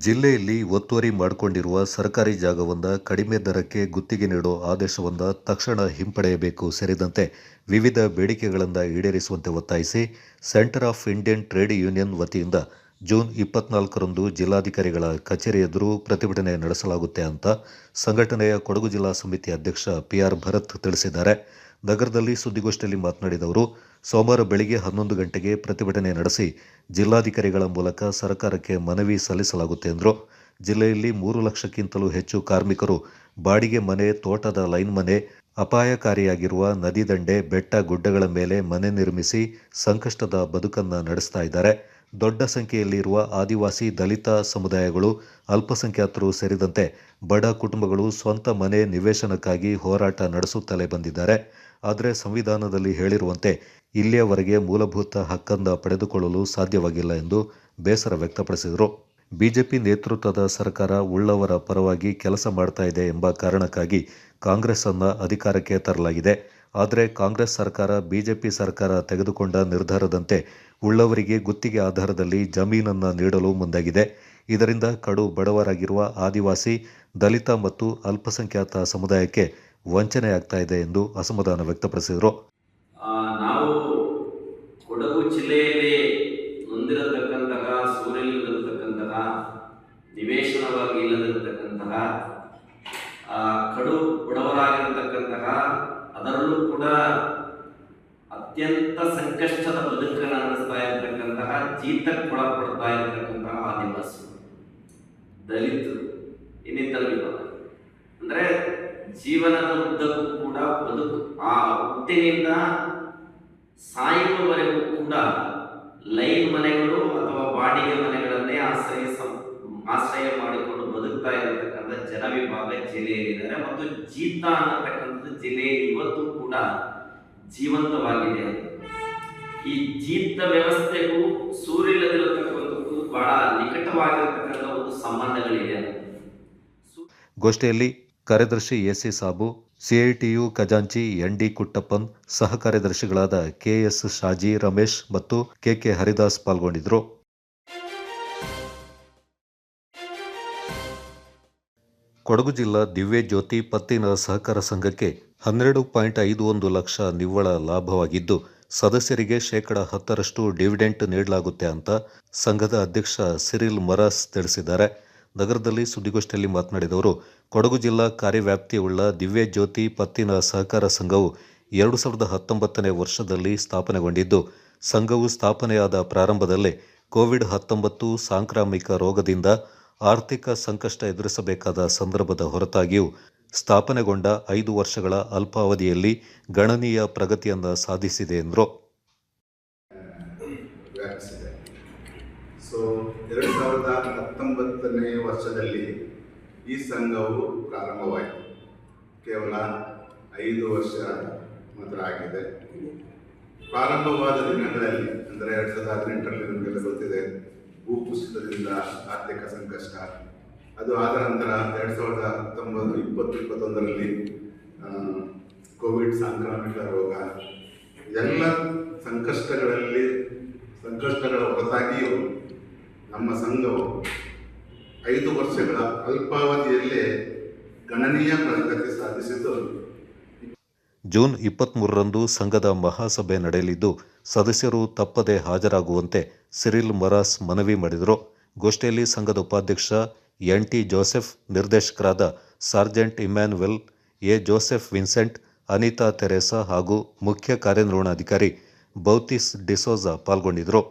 ಜಿಲ್ಲೆಯಲ್ಲಿ ಒತ್ತುವರಿ ಮಾಡಿಕೊಂಡಿರುವ ಸರ್ಕಾರಿ ಜಾಗವೊಂದ ಕಡಿಮೆ ದರಕ್ಕೆ ಗುತ್ತಿಗೆ ನೀಡೋ ಆದೇಶವೊಂದ ತಕ್ಷಣ ಹಿಂಪಡೆಯಬೇಕು ಸೇರಿದಂತೆ ವಿವಿಧ ಬೇಡಿಕೆಗಳನ್ನು ಈಡೇರಿಸುವಂತೆ ಒತ್ತಾಯಿಸಿ centre of Indian trade union ವತಿಯಿಂದ ಜೂನ್ 24ರಂದು ಜಿಲ್ಲಾಧಿಕಾರಿಗಳ ಕಚೇರಿ ಎದುರು ಪ್ರತಿಭಟನೆ ನಡೆಸಲಾಗುತ್ತೆ ಅಂತ ಸಂಘಟನೆಯ ಕೊಡಗು ಜಿಲ್ಲಾ ಸಮಿತಿ ಅಧ್ಯಕ್ಷ PR ಭರತ್ ತಿಳಿಸಿದ್ದಾರೆ. ನಗರದಲ್ಲಿ ಸುದ್ದಿಗೋಷ್ಠಿಯಲ್ಲಿ ಮಾತನಾಡಿದ ಅವರು, ಸೋಮವಾರ ಬೆಳಗ್ಗೆ 11 ಗಂಟೆಗೆ ಪ್ರತಿಭಟನೆ ನಡೆಸಿ ಜಿಲ್ಲಾಧಿಕಾರಿಗಳ ಮೂಲಕ ಸರ್ಕಾರಕ್ಕೆ ಮನವಿ ಸಲ್ಲಿಸಲಾಗುತ್ತೆ ಎಂದರು. ಜಿಲ್ಲೆಯಲ್ಲಿ 3 ಲಕ್ಷಕ್ಕಿಂತಲೂ ಹೆಚ್ಚು ಕಾರ್ಮಿಕರು ಬಾಡಿಗೆ ಮನೆ, ತೋಟದ ಲೈನ್ ಮನೆ, ಅಪಾಯಕಾರಿಯಾಗಿರುವ ನದಿ ದಂಡೆ, ಬೆಟ್ಟ ಗುಡ್ಡಗಳ ಮೇಲೆ ಮನೆ ನಿರ್ಮಿಸಿ ಸಂಕಷ್ಟದ ಬದುಕನ್ನು ನಡೆಸ್ತಾ ಇದ್ದಾರೆ. ದೊಡ್ಡ ಸಂಖ್ಯೆಯಲ್ಲಿರುವ ಆದಿವಾಸಿ, ದಲಿತ ಸಮುದಾಯಗಳು, ಅಲ್ಪಸಂಖ್ಯಾತರು ಸೇರಿದಂತೆ ಬಡ ಕುಟುಂಬಗಳು ಸ್ವಂತ ಮನೆ ನಿವೇಶನಕ್ಕಾಗಿ ಹೋರಾಟ ನಡೆಸುತ್ತಲೇ ಬಂದಿದ್ದಾರೆ. ಆದರೆ ಸಂವಿಧಾನದಲ್ಲಿ ಹೇಳಿರುವಂತೆ ಇಲ್ಲಿಯವರೆಗೆ ಮೂಲಭೂತ ಹಕ್ಕನ್ನು ಪಡೆದುಕೊಳ್ಳಲು ಸಾಧ್ಯವಾಗಿಲ್ಲ ಎಂದು ಬೇಸರ ವ್ಯಕ್ತಪಡಿಸಿದರು. ಬಿಜೆಪಿ ನೇತೃತ್ವದ ಸರ್ಕಾರ ಉಳ್ಳವರ ಪರವಾಗಿ ಕೆಲಸ ಮಾಡ್ತಾ ಇದೆ ಎಂಬ ಕಾರಣಕ್ಕಾಗಿ ಕಾಂಗ್ರೆಸ್ ಅನ್ನು ಅಧಿಕಾರಕ್ಕೆ ತರಲಾಗಿದೆ. ಆದರೆ ಕಾಂಗ್ರೆಸ್ ಸರ್ಕಾರ ಬಿಜೆಪಿ ಸರ್ಕಾರ ತೆಗೆದುಕೊಂಡ ನಿರ್ಧಾರದಂತೆ ಉಳ್ಳವರಿಗೆ ಗುತ್ತಿಗೆ ಆಧಾರದಲ್ಲಿ ಜಮೀನನ್ನು ನೀಡಲು ಮುಂದಾಗಿದೆ. ಇದರಿಂದ ಕಡು ಬಡವರಾಗಿರುವ ಆದಿವಾಸಿ, ದಲಿತ ಮತ್ತು ಅಲ್ಪಸಂಖ್ಯಾತ ಸಮುದಾಯಕ್ಕೆ ವಂಚನೆಯಾಗ್ತಾ ಇದೆ ಎಂದು ಅಸಮಾಧಾನ ವ್ಯಕ್ತಪಡಿಸಿದರು. ನಾವು ಕೊಡಗು ಜಿಲ್ಲೆಯಲ್ಲಿ ಹೊಂದಿರತಕ್ಕಂತಹ ಸೂರ್ಯಲ್ಲಿರತಕ್ಕಂತಹ ನಿವೇಶನವಾಗಿ ಇಲ್ಲದಿರತಕ್ಕಂತಹ ಕಡು ಬಡವರಾಗಿರತಕ್ಕಂತಹ ಅದರಲ್ಲೂ ಕೂಡ ಅತ್ಯಂತ ಸಂಕಷ್ಟದ ಬದುಕನ್ನು ನಡೆಸ್ತಾ ಇರತಕ್ಕಂತಹ ಜೀತಕ್ಕೊಳಪಡ್ತಾ ಇರತಕ್ಕಂತಹ ಆದಿವಾಸಿ, ದಲಿತರು, ಇನ್ನಿತರ ವಿಭಾಗ ಅಂದರೆ ಜೀವನದ ಉದ್ದಕ್ಕೂ ಕೂಡ ಬದುಕು ಆ ಹುಟ್ಟಿನಿಂದ ಸಾಯುವವರೆಗೂ ಕೂಡ ಲೈನ್ ಮನೆಗಳು ಅಥವಾ ಬಾಡಿಗೆ ಮನೆಗಳನ್ನೇ ಆಶ್ರಯ ಮಾಡಿಕೊಂಡು ಬದುಕ್ತಾ ಇರತಕ್ಕಂಥ ಜನವಿಭಾಗ ಜಿಲ್ಲೆಯಲ್ಲಿದ್ದಾರೆ. ಮತ್ತು ಜೀತ ಅನ್ನತಕ್ಕಂಥದ್ದು ಜಿಲ್ಲೆಯಲ್ಲಿ ಇವತ್ತು ಕೂಡ ಜೀವಂತವಾಗಿದೆ. ಈ ಜೀತ ವ್ಯವಸ್ಥೆಗೂ ಸೂರಿಲ್ಲದಿರತಕ್ಕಂಥದ್ದು ಬಹಳ ನಿಕಟವಾಗಿರತಕ್ಕಂಥ ಒಂದು ಸಂಬಂಧಗಳಿದೆ. ಗೋಷ್ಠಿಯಲ್ಲಿ ಕಾರ್ಯದರ್ಶಿ AC ಸಾಬು, CITU ಖಜಾಂಚಿ ND ಕುಟ್ಟಪ್ಪನ್, ಸಹ ಕಾರ್ಯದರ್ಶಿಗಳಾದ KS ಶಾಜಿ, ರಮೇಶ್ ಮತ್ತು KK ಹರಿದಾಸ್ ಪಾಲ್ಗೊಂಡಿದ್ದರು. ಕೊಡಗು ಜಿಲ್ಲಾ ದಿವ್ಯ ಜ್ಯೋತಿ ಪತ್ತಿನ ಸಹಕಾರ ಸಂಘಕ್ಕೆ 12.51 ಲಕ್ಷ ನಿವ್ವಳ ಲಾಭವಾಗಿದ್ದು, ಸದಸ್ಯರಿಗೆ ಶೇಕಡ 10% ಡಿವಿಡೆಂಟ್ ನೀಡಲಾಗುತ್ತೆ ಅಂತ ಸಂಘದ ಅಧ್ಯಕ್ಷ ಸಿರಿಲ್ ಮರಾಸ್ ತಿಳಿಸಿದ್ದಾರೆ. ನಗರದಲ್ಲಿ ಸುದ್ದಿಗೋಷ್ಠಿಯಲ್ಲಿ ಮಾತನಾಡಿದವರು, ಕೊಡಗು ಜಿಲ್ಲಾ ಕಾರ್ಯವ್ಯಾಪ್ತಿಯುಳ್ಳ ದಿವ್ಯ ಜ್ಯೋತಿ ಪತ್ತಿನ ಸಹಕಾರ ಸಂಘವು 2019ನೇ ವರ್ಷದಲ್ಲಿ ಸ್ಥಾಪನೆಗೊಂಡಿದ್ದು, ಸಂಘವು ಸ್ಥಾಪನೆಯಾದ ಪ್ರಾರಂಭದಲ್ಲೇ ಕೋವಿಡ್-19 ಸಾಂಕ್ರಾಮಿಕ ರೋಗದಿಂದ ಆರ್ಥಿಕ ಸಂಕಷ್ಟ ಎದುರಿಸಬೇಕಾದ ಸಂದರ್ಭದ ಹೊರತಾಗಿಯೂ ಸ್ಥಾಪನೆಗೊಂಡ 5 ವರ್ಷಗಳ ಅಲ್ಪಾವಧಿಯಲ್ಲಿ ಗಣನೀಯ ಪ್ರಗತಿಯನ್ನು ಸಾಧಿಸಿದೆ ಎಂದರು. 2019ನೇ ವರ್ಷದಲ್ಲಿ ಈ ಸಂಘವು ಪ್ರಾರಂಭವಾಯಿತು. ಕೇವಲ 5 ವರ್ಷ ಮಾತ್ರ ಆಗಿದೆ. ಪ್ರಾರಂಭವಾದ ದಿನಗಳಲ್ಲಿ ಅಂದರೆ 2018ರಲ್ಲಿ ನಮಗೆಲ್ಲ ಗೊತ್ತಿದೆ, ಭೂಕುಸಿತದಿಂದ ಆರ್ಥಿಕ ಸಂಕಷ್ಟ. ಅದು ಆದ ನಂತರ 2020-21ರಲ್ಲಿ ಕೋವಿಡ್ ಸಾಂಕ್ರಾಮಿಕ ರೋಗ, ಎಲ್ಲ ಸಂಕಷ್ಟಗಳ ಹೊರತಾಗಿಯೂ ನಮ್ಮ ಸಂಘವು 5 ವರ್ಷಗಳ ಅಲ್ಪಾವಧಿಯಲ್ಲೇ ಗಣನೀಯ ಪ್ರಗತಿ ಸಾಧಿಸಿದ್ದು. ಜೂನ್ 23ರಂದು ಸಂಘದ ಮಹಾಸಭೆ ನಡೆಯಲಿದ್ದು, ಸದಸ್ಯರು ತಪ್ಪದೆ ಹಾಜರಾಗುವಂತೆ ಸಿರಿಲ್ ಮರಾಸ್ ಮನವಿ ಮಾಡಿದರು. ಗೋಷ್ಠಿಯಲ್ಲಿ ಸಂಘದ ಉಪಾಧ್ಯಕ್ಷ NT ಜೋಸೆಫ್, ನಿರ್ದೇಶಕರಾದ Sargent Emmanuel, A Joseph Vincent, Anita Teresa ಹಾಗೂ ಮುಖ್ಯ ಕಾರ್ಯನಿರ್ವಹಣಾಧಿಕಾರಿ ಬೌತಿಸ್ ಡಿಸೋಜಾ ಪಾಲ್ಗೊಂಡಿದ್ದರು.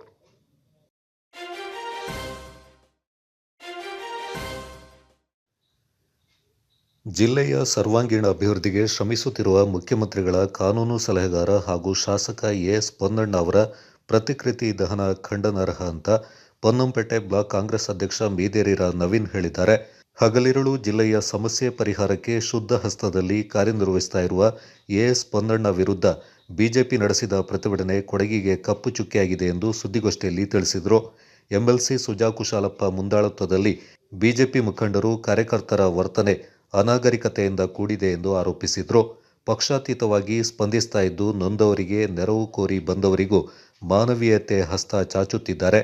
ಜಿಲ್ಲೆಯ ಸರ್ವಾಂಗೀಣ ಅಭಿವೃದ್ಧಿಗೆ ಶ್ರಮಿಸುತ್ತಿರುವ ಮುಖ್ಯಮಂತ್ರಿಗಳ ಕಾನೂನು ಸಲಹೆಗಾರ ಹಾಗೂ ಶಾಸಕ AS ಪೊನ್ನಣ್ಣ ಅವರ ಪ್ರತಿಕೃತಿ ದಹನ ಖಂಡನಾರ್ಹ ಅಂತ ಪೊನ್ನಂಪೇಟೆ ಬ್ಲಾಕ್ ಕಾಂಗ್ರೆಸ್ ಅಧ್ಯಕ್ಷ ಮೀದೇರಿರ ನವೀನ್ ಹೇಳಿದ್ದಾರೆ. ಹಗಲಿರುಳು ಜಿಲ್ಲೆಯ ಸಮಸ್ಯೆ ಪರಿಹಾರಕ್ಕೆ ಶುದ್ಧ ಹಸ್ತದಲ್ಲಿ ಕಾರ್ಯನಿರ್ವಹಿಸ್ತಾ ಇರುವ AS ಪೊನ್ನಣ್ಣ ವಿರುದ್ಧ ಬಿಜೆಪಿ ನಡೆಸಿದ ಪ್ರತಿಭಟನೆ ಕೊಡಗಿಗೆ ಕಪ್ಪು ಚುಕ್ಕೆಯಾಗಿದೆ ಎಂದು ಸುದ್ದಿಗೋಷ್ಠಿಯಲ್ಲಿ ತಿಳಿಸಿದರು. MLC ಸುಜಾ ಕುಶಾಲಪ್ಪ ಮುಂದಾಳತ್ವದಲ್ಲಿ ಬಿಜೆಪಿ ಮುಖಂಡರು, ಕಾರ್ಯಕರ್ತರ ವರ್ತನೆ ಅನಾಗರಿಕತೆಯಿಂದ ಕೂಡಿದೆ ಎಂದು ಆರೋಪಿಸಿದರು. ಪಕ್ಷಾತೀತವಾಗಿ ಸ್ಪಂದಿಸ್ತಾ ಇದ್ದು ನೊಂದವರಿಗೆ ನೆರವು ಕೋರಿ ಬಂದವರಿಗೂ ಮಾನವೀಯತೆ ಹಸ್ತ ಚಾಚುತ್ತಿದ್ದಾರೆ.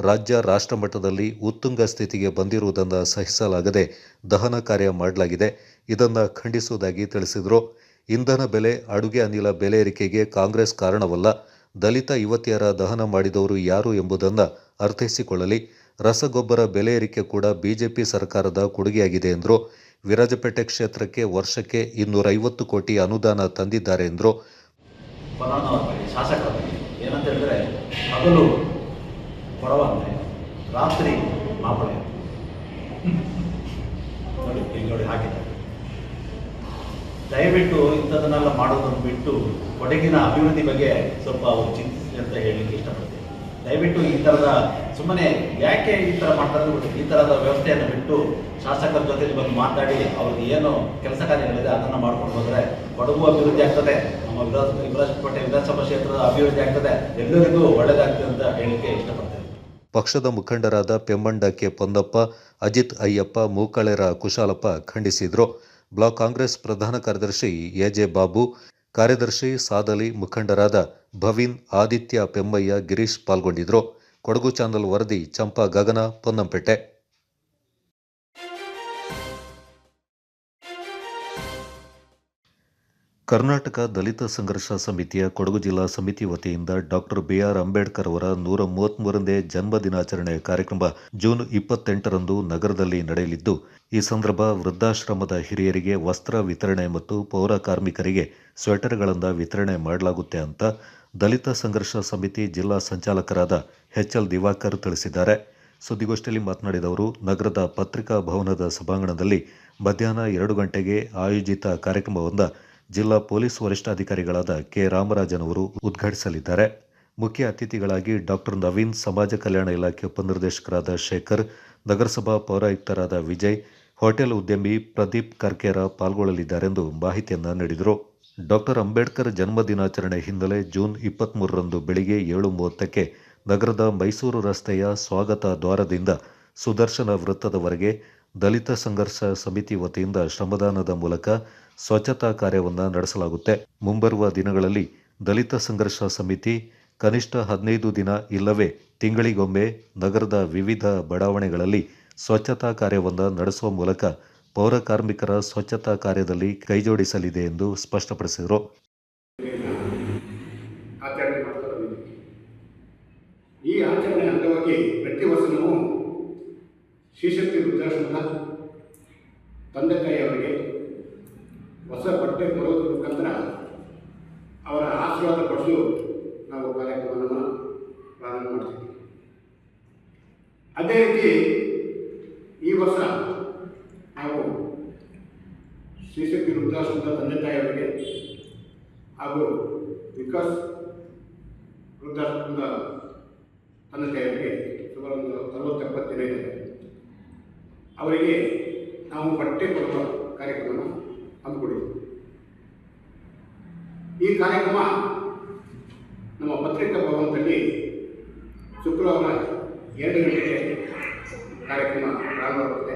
ರಾಜ್ಯ ರಾಷ್ಟ್ರಮಟ್ಟದಲ್ಲಿ ಉತ್ತುಂಗ ಸ್ಥಿತಿಗೆ ಬಂದಿರುವುದನ್ನು ಸಹಿಸಲಾಗದೆ ದಹನ ಕಾರ್ಯ ಮಾಡಲಾಗಿದೆ. ಇದನ್ನು ಖಂಡಿಸುವುದಾಗಿ ತಿಳಿಸಿದರು. ಇಂಧನ ಬೆಲೆ, ಅಡುಗೆ ಅನಿಲ ಬೆಲೆ ಏರಿಕೆಗೆ ಕಾಂಗ್ರೆಸ್ ಕಾರಣವಲ್ಲ. ದಲಿತ ಯುವತಿಯರ ದಹನ ಮಾಡಿದವರು ಯಾರು ಎಂಬುದನ್ನು ಅರ್ಥೈಸಿಕೊಳ್ಳಲಿ. ರಸಗೊಬ್ಬರ ಬೆಲೆ ಏರಿಕೆ ಕೂಡ ಬಿಜೆಪಿ ಸರ್ಕಾರದ ಕೊಡುಗೆಯಾಗಿದೆ ಎಂದರು. ವಿರಾಜಪೇಟೆ ಕ್ಷೇತ್ರಕ್ಕೆ ವರ್ಷಕ್ಕೆ 250 ಕೋಟಿ ಅನುದಾನ ತಂದಿದ್ದಾರೆ ಎಂದರು. ಶಾಸಕರು ಏನಂತ ಹೇಳಿದ್ರೆ, ಹಗಲು ಕೊಡವಂತೆ, ರಾತ್ರಿ ಮಾಪಳೆ ನೋಡಿ ಹಾಕಿದ್ದಾರೆ. ದಯವಿಟ್ಟು ಇಂಥದನ್ನೆಲ್ಲ ಮಾಡೋದನ್ನು ಬಿಟ್ಟು ಕೊಡಗಿನ ಅಭಿವೃದ್ಧಿ ಬಗ್ಗೆ ಸ್ವಲ್ಪ ಅವರು ಚಿಂತಿಸಿ ಅಂತ ಹೇಳಲಿಕ್ಕೆ ಇಷ್ಟಪಡ್ತೀನಿ. ದಯವಿಟ್ಟು ಈ ಥರದ ಸುಮ್ಮನೆ ಯಾಕೆ ಈ ಥರ ಮಾಡ್ತಾರೆ, ಈ ಥರದ ವ್ಯವಸ್ಥೆಯನ್ನು ಬಿಟ್ಟು ಶಾಸಕರ ಜೊತೆಲಿ ಬಂದು ಮಾತಾಡಿ ಅವ್ರಿಗೆ ಏನು ಕೆಲಸ ಕಾರ್ಯಗಳಿದೆ ಅದನ್ನು ಮಾಡ್ಕೊಂಡು ಹೋದರೆ ಕೊಡಗು ಅಭಿವೃದ್ಧಿ ಆಗ್ತದೆ, ನಮ್ಮ ವಿರಾಜಪೇಟೆ ವಿಧಾನಸಭಾ ಕ್ಷೇತ್ರದ ಅಭಿವೃದ್ಧಿ ಆಗ್ತದೆ, ಎಲ್ಲರಿಗೂ ಒಳ್ಳೆಯದಾಗ್ತದೆ ಅಂತ ಹೇಳಲಿಕ್ಕೆ ಇಷ್ಟಪಡ್ತೇನೆ. ಪಕ್ಷದ ಮುಖಂಡರಾದ ಪೆಮ್ಮಂಡ ಕೆ ಪೊನ್ನಪ್ಪ, ಅಜಿತ್ ಅಯ್ಯಪ್ಪ, ಮೂಕಳೆರ ಕುಶಾಲಪ್ಪ ಖಂಡಿಸಿದರು. ಬ್ಲಾಕ್ ಕಾಂಗ್ರೆಸ್ ಪ್ರಧಾನ ಕಾರ್ಯದರ್ಶಿ ಎಜೆ ಬಾಬು, ಕಾರ್ಯದರ್ಶಿ ಸಾದಲಿ, ಮುಖಂಡರಾದ ಭವಿನ್, ಆದಿತ್ಯ, ಪೆಮ್ಮಯ್ಯ, ಗಿರೀಶ್ ಪಾಲ್ಗೊಂಡಿದ್ದರು. ಕೊಡಗು ಚಾನಲ್ ವರದಿ ಚಂಪಾ ಗಗನ, ಪೊನ್ನಂಪೇಟೆ. ಕರ್ನಾಟಕ ದಲಿತ ಸಂಘರ್ಷ ಸಮಿತಿಯ ಕೊಡಗು ಜಿಲ್ಲಾ ಸಮಿತಿ ವತಿಯಿಂದ ಡಾಕ್ಟರ್ ಬಿಆರ್ ಅಂಬೇಡ್ಕರ್ ಅವರ 133ನೇ ಜನ್ಮ ದಿನಾಚರಣೆ ಕಾರ್ಯಕ್ರಮ ಜೂನ್ 28ರಂದು ನಗರದಲ್ಲಿ ನಡೆಯಲಿದ್ದು, ಈ ಸಂದರ್ಭ ವೃದ್ಧಾಶ್ರಮದ ಹಿರಿಯರಿಗೆ ವಸ್ತ್ರ ವಿತರಣೆ ಮತ್ತು ಪೌರ ಕಾರ್ಮಿಕರಿಗೆ ಸ್ವೆಟರ್ಗಳನ್ನು ವಿತರಣೆ ಮಾಡಲಾಗುತ್ತೆ ಅಂತ ದಲಿತ ಸಂಘರ್ಷ ಸಮಿತಿ ಜಿಲ್ಲಾ ಸಂಚಾಲಕರಾದ ಎಚ್ಎಲ್ ದಿವಾಕರ್ ತಿಳಿಸಿದ್ದಾರೆ. ಸುದ್ದಿಗೋಷ್ಠಿಯಲ್ಲಿ ಮಾತನಾಡಿದ ಅವರು, ನಗರದ ಪತ್ರಿಕಾ ಭವನದ ಸಭಾಂಗಣದಲ್ಲಿ ಮಧ್ಯಾಹ್ನ 2 ಗಂಟೆಗೆ ಆಯೋಜಿತ ಕಾರ್ಯಕ್ರಮವನ್ನು ಜಿಲ್ಲಾ ಪೊಲೀಸ್ ವರಿಷ್ಠಾಧಿಕಾರಿಗಳಾದ ಕೆ ರಾಮರಾಜನ್ ಅವರು ಉದ್ಘಾಟಿಸಲಿದ್ದಾರೆ. ಮುಖ್ಯ ಅತಿಥಿಗಳಾಗಿ ಡಾಕ್ಟರ್ ನವೀನ್, ಸಮಾಜ ಕಲ್ಯಾಣ ಇಲಾಖೆ ಉಪನಿರ್ದೇಶಕರಾದ ಶೇಖರ್, ನಗರಸಭಾ ಪೌರಾಯುಕ್ತರಾದ ವಿಜಯ್, ಹೋಟೆಲ್ ಉದ್ಯಮಿ ಪ್ರದೀಪ್ ಕರ್ಕೇರ ಪಾಲ್ಗೊಳ್ಳಲಿದ್ದಾರೆಂದು ಮಾಹಿತಿಯನ್ನು ನೀಡಿದರು. ಡಾಕ್ಟರ್ ಅಂಬೇಡ್ಕರ್ ಜನ್ಮ ದಿನಾಚರಣೆ ಹಿನ್ನೆಲೆ ಜೂನ್ 23ರಂದು ಬೆಳಿಗ್ಗೆ 7:30ಕ್ಕೆ ನಗರದ ಮೈಸೂರು ರಸ್ತೆಯ ಸ್ವಾಗತ ದ್ವಾರದಿಂದ ಸುದರ್ಶನ ವೃತ್ತದವರೆಗೆ ದಲಿತ ಸಂಘರ್ಷ ಸಮಿತಿ ವತಿಯಿಂದ ಶ್ರಮದಾನದ ಮೂಲಕ ಸ್ವಚ್ಛತಾ ಕಾರ್ಯವನ್ನು ನಡೆಸಲಾಗುತ್ತೆ. ಮುಂಬರುವ ದಿನಗಳಲ್ಲಿ ದಲಿತ ಸಂಘರ್ಷ ಸಮಿತಿ ಕನಿಷ್ಠ 15 ದಿನ ಇಲ್ಲವೇ ತಿಂಗಳಿಗೊಮ್ಮೆ ನಗರದ ವಿವಿಧ ಬಡಾವಣೆಗಳಲ್ಲಿ ಸ್ವಚ್ಛತಾ ಕಾರ್ಯವನ್ನು ನಡೆಸುವ ಮೂಲಕ ಪೌರ ಕಾರ್ಮಿಕರ ಸ್ವಚ್ಛತಾ ಕಾರ್ಯದಲ್ಲಿ ಕೈಜೋಡಿಸಲಿದೆ ಎಂದು ಸ್ಪಷ್ಟಪಡಿಸಿದರು. ಈ ಆಚರಣೆ ಅಂಗವಾಗಿ ಪ್ರತಿ ವರ್ಷ ನಾವು ಶ್ರೀಶಕ್ತಿ ವೃದ್ಧಾಶ್ರಮದ ತಂದೆ ತಾಯಿಯವರಿಗೆ ಹೊಸ ಬಟ್ಟೆ ಕೊಡೋದ್ರ ಮುಖಾಂತರ ಅವರ ಆಶೀರ್ವಾದ ಪಡಿಸಲು ನಾವು ಕಾರ್ಯಕ್ರಮವನ್ನು ಪ್ರಾರಂಭ ಮಾಡ್ತೀವಿ. ಅದೇ ರೀತಿ ಈ ವರ್ಷ ನಾವು ಶ್ರೀಶಕ್ತಿ ವೃದ್ಧಾಶ್ರಮದ ತಂದೆ ತಾಯಿಯವರಿಗೆ ಹಾಗೂ ವಿಕಾಸ್ ವೃದ್ಧಾಶ್ರಮದ ತಂದೆ ತಾಯಿಯವರಿಗೆ ಸುಮಾರು ಒಂದು 60-70 ದಿನ ಇದೆ. ಅವರಿಗೆ ನಾವು ಬಟ್ಟೆ ಕೊಡುವ ಕಾರ್ಯಕ್ರಮ ಹಮ್ಮಿಕೊಂಡಿದ್ದೀವಿ. ಈ ಕಾರ್ಯಕ್ರಮ ನಮ್ಮ ಪತ್ರಿಕಾ ಭವನದಲ್ಲಿ ಶುಕ್ರವಾರ 2 ಗಂಟೆಗೆ ಕಾರ್ಯಕ್ರಮ ಪ್ರಾರಂಭವಾಗುತ್ತೆ.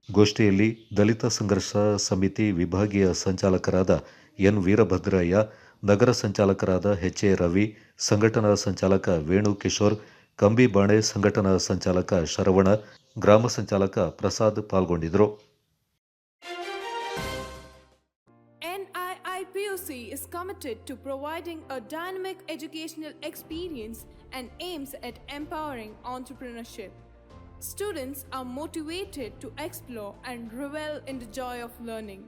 ಗೋಷ್ಠಿಯಲ್ಲಿ ದಲಿತ ಸಂಘರ್ಷ ಸಮಿತಿ ವಿಭಾಗೀಯ ಸಂಚಾಲಕರಾದ ಎನ್ ವೀರಭದ್ರಯ್ಯ, ನಗರ ಸಂಚಾಲಕರಾದ ಎಚ್ ಎ ರವಿ, ಸಂಘಟನಾ ಸಂಚಾಲಕ ವೇಣು ಕಿಶೋರ್, ಕಂಬಿಬಾಣೆ ಸಂಘಟನಾ ಸಂಚಾಲಕ ಶರವಣ, ಗ್ರಾಮ ಸಂಚಾಲಕ ಪ್ರಸಾದ್ ಪಾಲ್ಗೊಂಡಿದ್ದರು. NIIPUC is committed to providing a dynamic educational experience and aims at empowering entrepreneurship. Students are motivated to explore and revel in the joy of learning.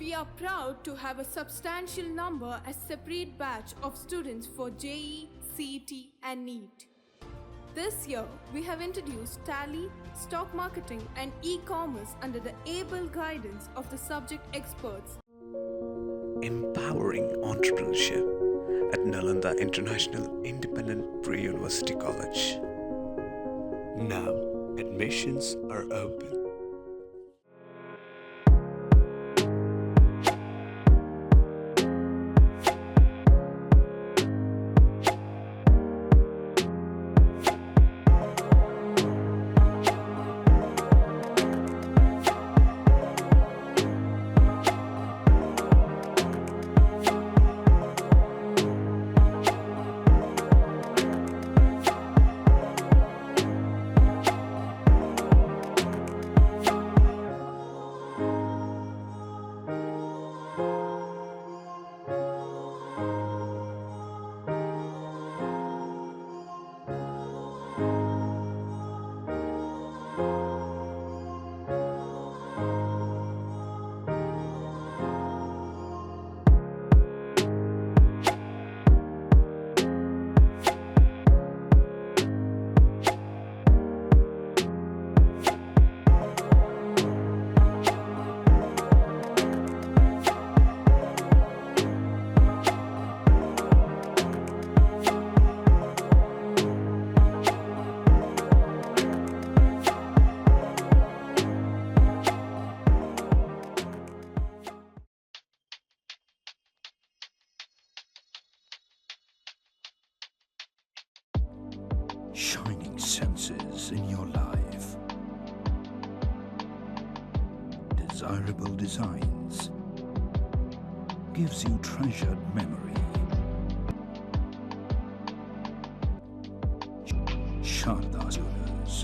We are proud to have a substantial number as separate batch of students for JEE, CET and NEET. This year, we have introduced Tally, Stock Marketing and E-commerce under the able guidance of the subject experts. Empowering entrepreneurship at Nalanda International Independent Pre-University College. Now, admissions are open. shining senses in your life. Desirable Designs gives you treasured memory. Sharda Jewelers.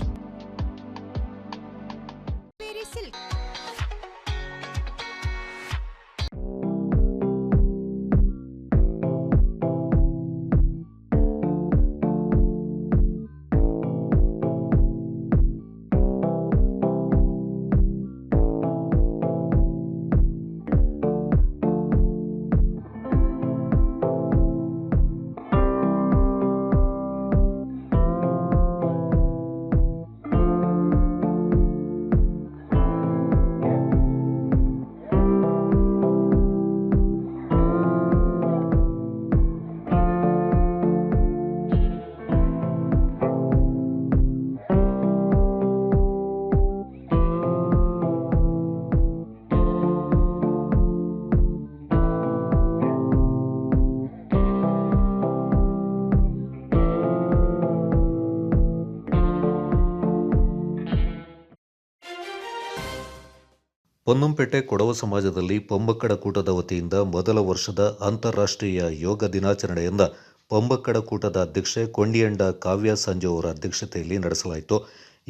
Ponnampet Kodava ಸಮಾಜದಲ್ಲಿ ಪೊಂಬಕ್ಕಡ ಕೂಟದ ವತಿಯಿಂದ ಮೊದಲ ವರ್ಷದ ಅಂತಾರಾಷ್ಟ್ರೀಯ ಯೋಗ ದಿನಾಚರಣೆಯಿಂದ ಪೊಂಬಕ್ಕಡ ಕೂಟದ ಅಧ್ಯಕ್ಷೆ ಕೊಂಡಿಯಂಡ ಕಾವ್ಯ ಸಂಜು ಅವರ ಅಧ್ಯಕ್ಷತೆಯಲ್ಲಿ ನಡೆಸಲಾಯಿತು.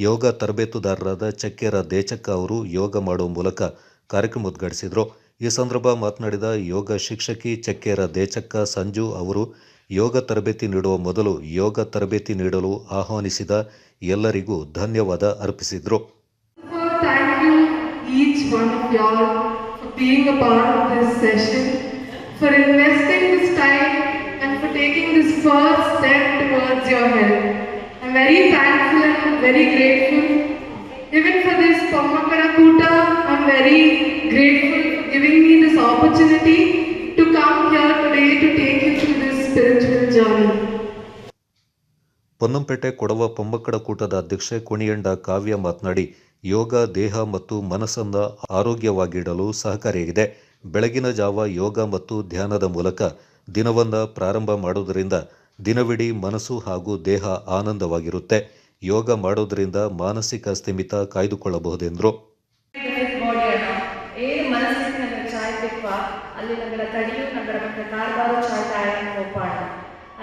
ಯೋಗ ತರಬೇತುದಾರರಾದ ಚಕ್ಕೆರ ದೇಚಕ್ಕ ಅವರು ಯೋಗ ಮಾಡುವ ಮೂಲಕ ಕಾರ್ಯಕ್ರಮ ಉದ್ಘಾಟಿಸಿದರು. ಈ ಸಂದರ್ಭ ಮಾತನಾಡಿದ ಯೋಗ ಶಿಕ್ಷಕಿ ಚಕ್ಕೆರ ದೇಚಕ್ಕ ಸಂಜು ಅವರು ಯೋಗ ತರಬೇತಿ ನೀಡುವ ಮೊದಲು ಯೋಗ ತರಬೇತಿ ನೀಡಲು ಆಹ್ವಾನಿಸಿದ ಎಲ್ಲರಿಗೂ ಧನ್ಯವಾದ ಅರ್ಪಿಸಿದರು. Each one of y'all for being a part of this session, for investing this time and for taking this first step towards your health. I'm very thankful and very grateful. Even for this Pommakada Kuta, I'm very grateful for giving me this opportunity to come here today to take you through this spiritual journey. Ponnampet Kodava ಪೊಂಬಕ್ಕಡ ಕೂಟದ ಅಧ್ಯಕ್ಷೆ ಕುಣಿಯಂಡ ಕಾವ್ಯ ಮಾತನಾಡಿ, ಯೋಗ ದೇಹ ಮತ್ತು ಮನಸ್ಸನ್ನು ಆರೋಗ್ಯವಾಗಿಡಲು ಸಹಕಾರಿಯಾಗಿದೆ. ಬೆಳಗಿನ ಜಾವ ಯೋಗ ಮತ್ತು ಧ್ಯಾನದ ಮೂಲಕ ದಿನವನ್ನು ಪ್ರಾರಂಭ ಮಾಡುವುದರಿಂದ ದಿನವಿಡೀ ಮನಸ್ಸು ಹಾಗೂ ದೇಹ ಆನಂದವಾಗಿರುತ್ತೆ. ಯೋಗ ಮಾಡೋದರಿಂದ ಮಾನಸಿಕ ಸ್ಥಿಮಿತ ಕಾಯ್ದುಕೊಳ್ಳಬಹುದೆಂದರು.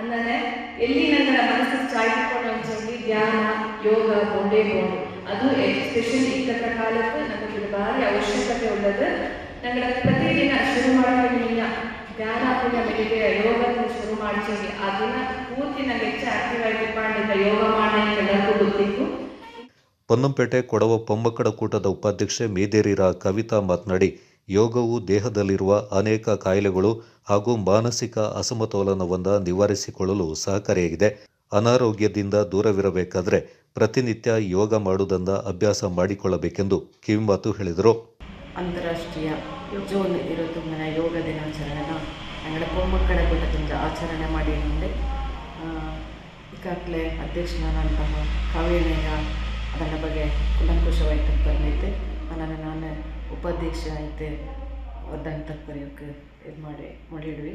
അങ്ങനെ എല്ലി ഞങ്ങളുടെ മനസ്സിൽ ചായക്കൊണ്ട് ധ്യാന ಯೋಗ ಬೋಂಡೆ ಬೋಂಡು ಅದು ಎಸ್ಪೆಷಲಿ ಇಕ್ಕದ ಕಾಲಕ್ಕೆ ನಮಗೆ ಭಾರಿ ಅವಶ್ಯಕತೆ ಉಳ್ಳದು. ഞങ്ങളുടെ ಪ್ರತಿದಿನ ಶುರು ಮಾಡೋದಿಲ್ಲ ಧ್ಯಾನ ಪೂಜೆ ಬೆಳಿಗ್ಗೆ ಯೋಗ ಶುರು ಮಾಡ್ತೀವಿ. ಆ ದಿನ ಪೂರ್ತಿ ನಂಗೆ ಹೆಚ್ಚು ಆಕ್ಟಿವ್ ಆಗಿಪ್ಪ ಯೋಗ ಮಾಡಿ ಎಲ್ಲರಿಗೂ ಗೊತ್ತಿತ್ತು. ಪೊನ್ನಂಪೇಟೆ ಕೊಡವ ಪೊಂಬಕ್ಕಡ ಕೂಟದ ಉಪಾಧ್ಯಕ್ಷೆ ಮೇದೇರಿರ ಕವಿತಾ ಮಾತನಾಡಿ, ಯೋಗವು ದೇಹದಲ್ಲಿರುವ ಅನೇಕ ಕಾಯಿಲೆಗಳು ಹಾಗೂ ಮಾನಸಿಕ ಅಸಮತೋಲನವನ್ನು ನಿವಾರಿಸಿಕೊಳ್ಳಲು ಸಹಕಾರಿಯಾಗಿದೆ. ಅನಾರೋಗ್ಯದಿಂದ ದೂರವಿರಬೇಕಾದರೆ ಪ್ರತಿನಿತ್ಯ ಯೋಗ ಮಾಡುವುದನ್ನು ಅಭ್ಯಾಸ ಮಾಡಿಕೊಳ್ಳಬೇಕೆಂದು ಕಿವಿಮಾತು ಹೇಳಿದರು. ಅಂತಾರಾಷ್ಟ್ರೀಯ ಜೂನ್ 21ನ ಯೋಗ ದಿನಾಚರಣೆನ ഞങ്ങളുടെ പൊമ്മക്കട കൂട്ടത്തിൻ്റെ ಆಚರಣೆ ಮಾಡಿ는데 ಈಗಾಗಲೇ ಅಧ್ಯಕ್ಷನಾದಂತಹ ಕಾವೇರಿಯ ಅದರ ಬಗ್ಗೆ ಕುಲಂಕುಷವಾಯ್ತು ಬಂದೈತೆ. ನಾನು ಉಪಾಧ್ಯಕ್ಷ ಐತೆ ಅದನ್ನು ಬರೆಯೋಕ್ಕೆ ಇದು ಮಾಡಿದ್ವಿ.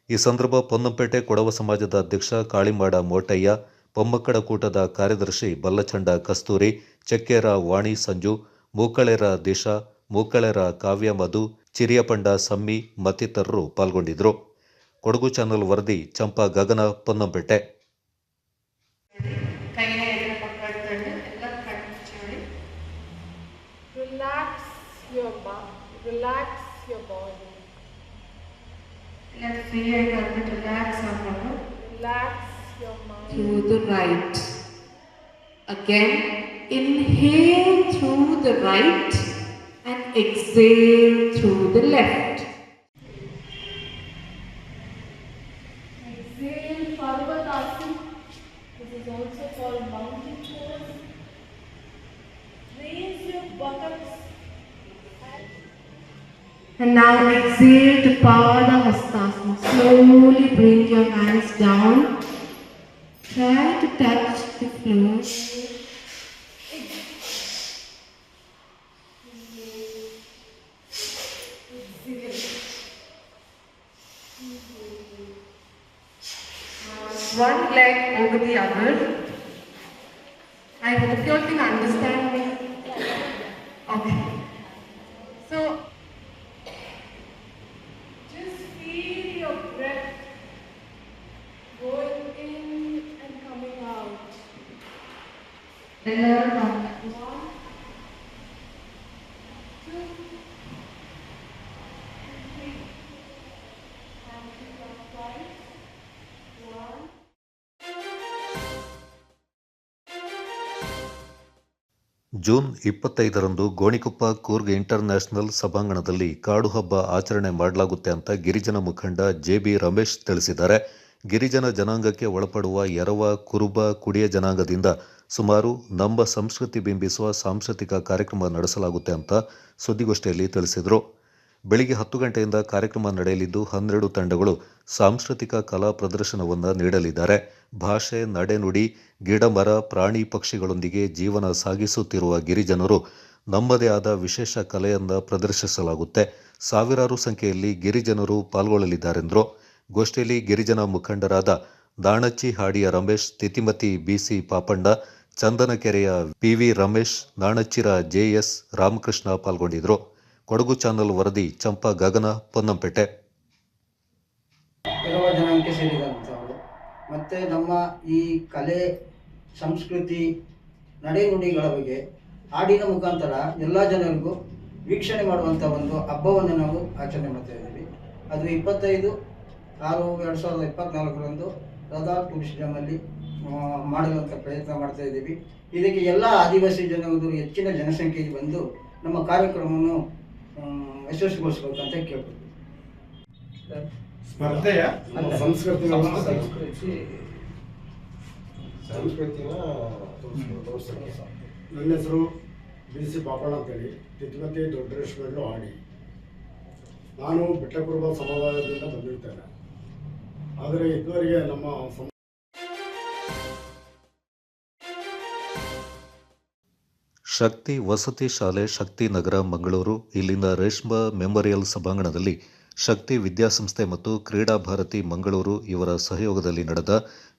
ಈ ಸಂದರ್ಭ ಪೊನ್ನಂಪೇಟೆ ಕೊಡವ ಸಮಾಜದ ಅಧ್ಯಕ್ಷ ಕಾಳಿಮಾಡ ಮೋಟಯ್ಯ, ಪೊಮ್ಮಕ್ಕಡ ಕೂಟದ ಕಾರ್ಯದರ್ಶಿ ಬಲ್ಲಚಂಡ ಕಸ್ತೂರಿ, ಚಕ್ಕೆರ ವಾಣಿ ಸಂಜು, ಮೂಕಳೆರ ದೇಶ, ಮೂಕಳೆರ ಕಾವ್ಯ ಮಧು, ಚಿರಿಯಪಂಡ ಸಮ್ಮಿ ಮತ್ತಿತರರು ಪಾಲ್ಗೊಂಡಿದ್ದರು. ಕೊಡಗು ಚಾನಲ್ ವರದಿ ಚಂಪಾ ಗಗನ, Ponnampet. Relax your body. Let's see relax our body. Relax your mind. Through the right. Again, inhale through the right and exhale through the left. Exhale, Parvatasana. This is also called mountain pose. Raise your buttocks. And now exhale to Padahastasana. Slowly bring your hands down. Try to touch the floor. One leg over the other. I hope you all can understand me. Okay. So, just feel your breath going in and coming out. One, two, three. Twice. One. June 25ರಂದು Gonikoppa Coorg international ಸಭಾಂಗಣದಲ್ಲಿ ಕಾಡು ಹಬ್ಬ ಆಚರಣೆ ಮಾಡಲಾಗುತ್ತೆ ಅಂತ ಗಿರಿಜನ ಮುಖಂಡ ಜೆ.ಬಿ. ರಮೇಶ್ ತಿಳಿಸಿದ್ದಾರೆ. ಗಿರಿಜನ ಜನಾಂಗಕ್ಕೆ ಒಳಪಡುವ ಎರವ, ಕುರುಬ, ಕುಡಿಯ ಜನಾಂಗದಿಂದ ಸುಮಾರು ನಮ್ಮ ಸಂಸ್ಕೃತಿ ಬಿಂಬಿಸುವ ಸಾಂಸ್ಕೃತಿಕ ಕಾರ್ಯಕ್ರಮ ನಡೆಸಲಾಗುತ್ತೆ ಅಂತ ಸುದ್ದಿಗೋಷ್ಠಿಯಲ್ಲಿ ತಿಳಿಸಿದರು. ಬೆಳಿಗ್ಗೆ 10 ಗಂಟೆಯಿಂದ ಕಾರ್ಯಕ್ರಮ ನಡೆಯಲಿದ್ದು 12 ತಂಡಗಳು ಸಾಂಸ್ಕೃತಿಕ ಕಲಾ ಪ್ರದರ್ಶನವನ್ನು ನೀಡಲಿದ್ದಾರೆ. ಭಾಷೆ, ನಡೆನುಡಿ, ಗಿಡಮರ, ಪ್ರಾಣಿ ಪಕ್ಷಿಗಳೊಂದಿಗೆ ಜೀವನ ಸಾಗಿಸುತ್ತಿರುವ ಗಿರಿಜನರು ನಮ್ಮದೇ ಆದ ವಿಶೇಷ ಕಲೆಯನ್ನು ಪ್ರದರ್ಶಿಸಲಾಗುತ್ತೆ. ಸಾವಿರಾರು ಸಂಖ್ಯೆಯಲ್ಲಿ ಗಿರಿಜನರು ಪಾಲ್ಗೊಳ್ಳಲಿದ್ದಾರೆಂದರು. ಗೋಷ್ಠಿಯಲ್ಲಿ ಗಿರಿಜನ ಮುಖಂಡರಾದ ದಾಣಚ್ಚಿ ಹಾಡಿಯ ರಮೇಶ್, ತಿತಿಮತಿ ಬಿಸಿ ಪಾಪಣ್ಣ, ಚಂದನಕೆರೆಯ ಪಿವಿ ರಮೇಶ್, ನಾಣಚ್ಚಿರ ಜೆಎಸ್ ರಾಮಕೃಷ್ಣ ಪಾಲ್ಗೊಂಡಿದ್ದರು. ಕೊಡಗು ಚಾನಲ್ ವರದಿ ಚಂಪಾ ಗಗನ, ಪೊನ್ನಂಪೇಟೆ. ಎರವ ಜನಾಂಗಕ್ಕೆ ಸೇರಿದಂಥವರು ಮತ್ತು ನಮ್ಮ ಈ ಕಲೆ, ಸಂಸ್ಕೃತಿ, ನಡೆನುಡಿಗಳ ಬಗ್ಗೆ ಹಾಡಿನ ಮುಖಾಂತರ ಎಲ್ಲ ಜನರಿಗೂ ವೀಕ್ಷಣೆ ಮಾಡುವಂಥ ಒಂದು ಹಬ್ಬವನ್ನು ನಾವು ಆಚರಣೆ ಮಾಡ್ತಾ ಇದ್ದೀವಿ. ಅದು 25/6/2024 ರಾಧಾ ಟೂರಿಸಮಲ್ಲಿ ಮಾಡುವಂಥ ಪ್ರಯತ್ನ ಮಾಡ್ತಾ ಇದ್ದೀವಿ. ಇದಕ್ಕೆ ಎಲ್ಲ ಆದಿವಾಸಿ ಜನಾಂಗದವರು ಹೆಚ್ಚಿನ ಜನಸಂಖ್ಯೆಗೆ ಬಂದು ನಮ್ಮ ಕಾರ್ಯಕ್ರಮವನ್ನು ಯಶಸ್ವಿಗೊಳಿಸಬೇಕಂತ ಕೇಳ್ಬೋದು. ಸ್ಪರ್ಧೆಯ ಸಂಸ್ಕೃತಿನ ನನ್ನ ಹೆಸರು ಬಿಸಿ ಪಾಪಣ್ಣ ಅಂತೇಳಿ, ತಿತಿಮತಿ ದೊಡ್ಡರೇಶ್ವರಗಳು ಹಾಡಿ. ನಾನು ಬೆಟ್ಟಕುರುಬ ಸಮುದಾಯದಿಂದ ಬಂದಿರ್ತೇನೆ. ಆದರೆ ಇದುವರೆಗೆ ನಮ್ಮ ಶಕ್ತಿ ವಸತಿ ಶಾಲೆ ಶಕ್ತಿ ನಗರ ಮಂಗಳೂರು ಇಲ್ಲಿನ ರೇಷ್ಮಾ ಮೆಮೋರಿಯಲ್ ಸಭಾಂಗಣದಲ್ಲಿ ಶಕ್ತಿ ವಿದ್ಯಾಸಂಸ್ಥೆ ಮತ್ತು ಕ್ರೀಡಾ ಭಾರತಿ ಮಂಗಳೂರು ಇವರ ಸಹಯೋಗದಲ್ಲಿ ನಡೆದ